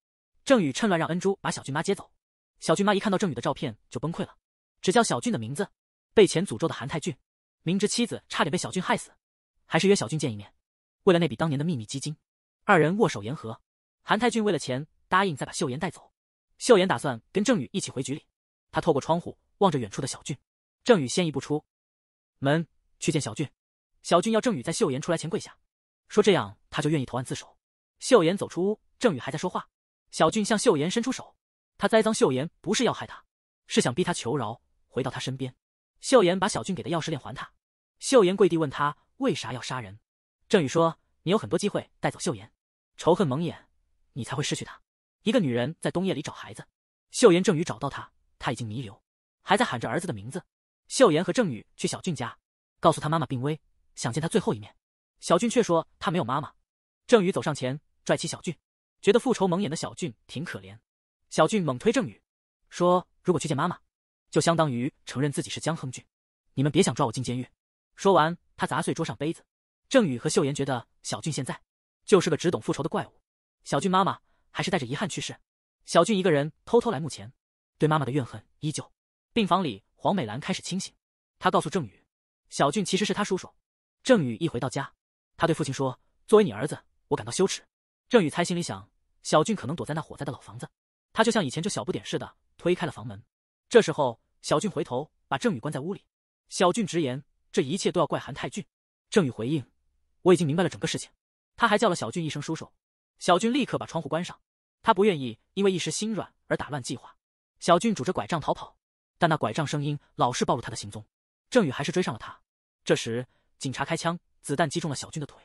郑宇趁乱让恩珠把小俊妈接走。小俊妈一看到郑宇的照片就崩溃了，只叫小俊的名字。被钱诅咒的韩太俊明知妻子差点被小俊害死，还是约小俊见一面。为了那笔当年的秘密基金，二人握手言和。韩太俊为了钱答应再把秀妍带走。秀妍打算跟郑宇一起回局里，他透过窗户望着远处的小俊。郑宇先一步出门去见小俊。小俊要郑宇在秀妍出来前跪下，说这样他就愿意投案自首。秀妍走出屋，郑宇还在说话。小俊向秀妍伸出手，他栽赃秀妍不是要害他，是想逼他求饶，回到他身边。秀妍把小俊给的钥匙链还他。秀妍跪地问他为啥要杀人。郑宇说，你有很多机会带走秀妍，仇恨蒙眼，你才会失去她。一个女人在冬夜里找孩子，秀妍郑宇找到她，她已经弥留，还在喊着儿子的名字。秀妍和郑宇去小俊家，告诉他妈妈病危，想见他最后一面。小俊却说他没有妈妈。郑宇走上前拽起小俊，觉得复仇蒙眼的小俊挺可怜。小俊猛推郑宇，说如果去见妈妈，就相当于承认自己是江亨俊，你们别想抓我进监狱。说完，他砸碎桌上杯子。郑宇和秀妍觉得小俊现在就是个只懂复仇的怪物。小俊妈妈还是带着遗憾去世。小俊一个人偷偷来墓前，对妈妈的怨恨依旧。病房里，黄美兰开始清醒，她告诉郑宇，小俊其实是他叔叔。郑宇一回到家，他对父亲说，作为你儿子，我感到羞耻。郑宇猜心里想，小俊可能躲在那火灾的老房子，他就像以前就小不点似的推开了房门。这时候小俊回头把郑宇关在屋里。小俊直言这一切都要怪韩太俊。郑宇回应，我已经明白了整个事情。他还叫了小俊一声叔叔。小俊立刻把窗户关上，他不愿意因为一时心软而打乱计划。小俊拄着拐杖逃跑，但那拐杖声音老是暴露他的行踪。郑宇还是追上了他。这时警察开枪，子弹击中了小俊的腿。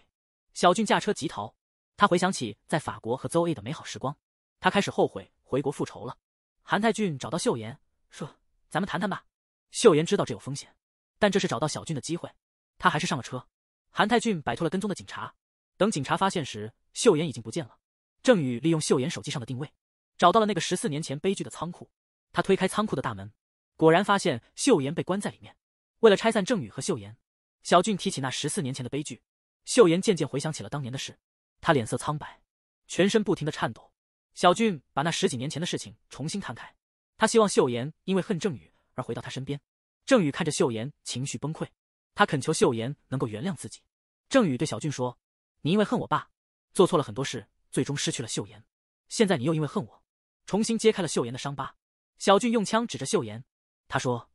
小俊驾车急逃。他回想起在法国和邹 A 的美好时光，他开始后悔回国复仇了。韩太俊找到秀妍，说咱们谈谈吧。秀妍知道这有风险，但这是找到小俊的机会，他还是上了车。韩太俊摆脱了跟踪的警察，等警察发现时，秀妍已经不见了。郑宇利用秀妍手机上的定位，找到了那个14年前悲剧的仓库。他推开仓库的大门，果然发现秀妍被关在里面。为了拆散郑宇和秀妍，小俊提起那14年前的悲剧。秀妍渐渐回想起了当年的事，她脸色苍白，全身不停地颤抖。小俊把那10几年前的事情重新摊开，他希望秀妍因为恨郑宇而回到他身边。郑宇看着秀妍情绪崩溃，他恳求秀妍能够原谅自己。郑宇对小俊说，你因为恨我爸做错了很多事，最终失去了秀妍，现在你又因为恨我重新揭开了秀妍的伤疤。小俊用枪指着秀妍，他说，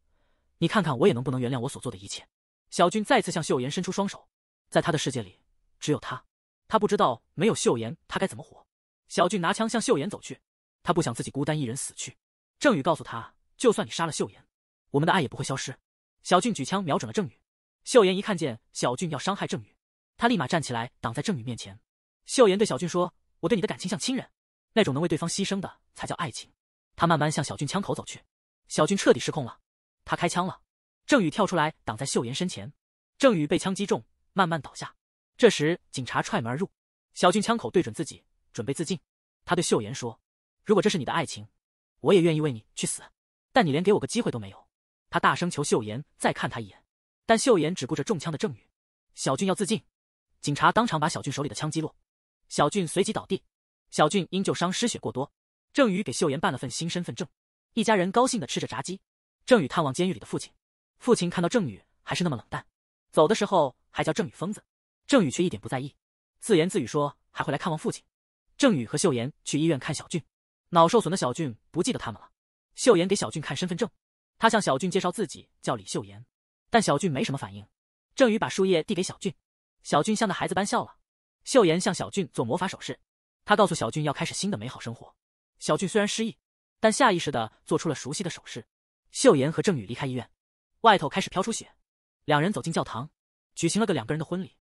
你看看我也能不能原谅我所做的一切。小俊再次向秀妍伸出双手，在他的世界里只有他，他不知道没有秀妍他该怎么活。小俊拿枪向秀妍走去，他不想自己孤单一人死去。郑宇告诉他，就算你杀了秀妍，我们的爱也不会消失。小俊举枪瞄准了郑宇。秀妍一看见小俊要伤害郑宇，他立马站起来挡在郑宇面前。秀妍对小俊说，我对你的感情像亲人，那种能为对方牺牲的才叫爱情。他慢慢向小俊枪口走去，小俊彻底失控了，他开枪了。郑宇跳出来挡在秀妍身前，郑宇被枪击中，慢慢倒下。这时警察踹门而入，小俊枪口对准自己，准备自尽。他对秀妍说：“如果这是你的爱情，我也愿意为你去死，但你连给我个机会都没有。”他大声求秀妍再看他一眼，但秀妍只顾着中枪的郑宇。小俊要自尽，警察当场把小俊手里的枪击落，小俊随即倒地。小俊因旧伤失血过多，郑宇给秀妍办了份新身份证，一家人高兴地吃着炸鸡。郑宇探望监狱里的父亲，父亲看到郑宇还是那么冷淡，走的时候还叫郑宇疯子，郑宇却一点不在意，自言自语说还会来看望父亲。郑宇和秀妍去医院看小俊，脑受损的小俊不记得他们了。秀妍给小俊看身份证，他向小俊介绍自己叫李秀妍，但小俊没什么反应。郑宇把树叶递给小俊，小俊像个孩子般笑了。秀妍向小俊做魔法手势，他告诉小俊要开始新的美好生活。小俊虽然失忆，但下意识地做出了熟悉的手势。秀妍和郑宇离开医院，外头开始飘出雪，两人走进教堂，举行了个2个人的婚礼。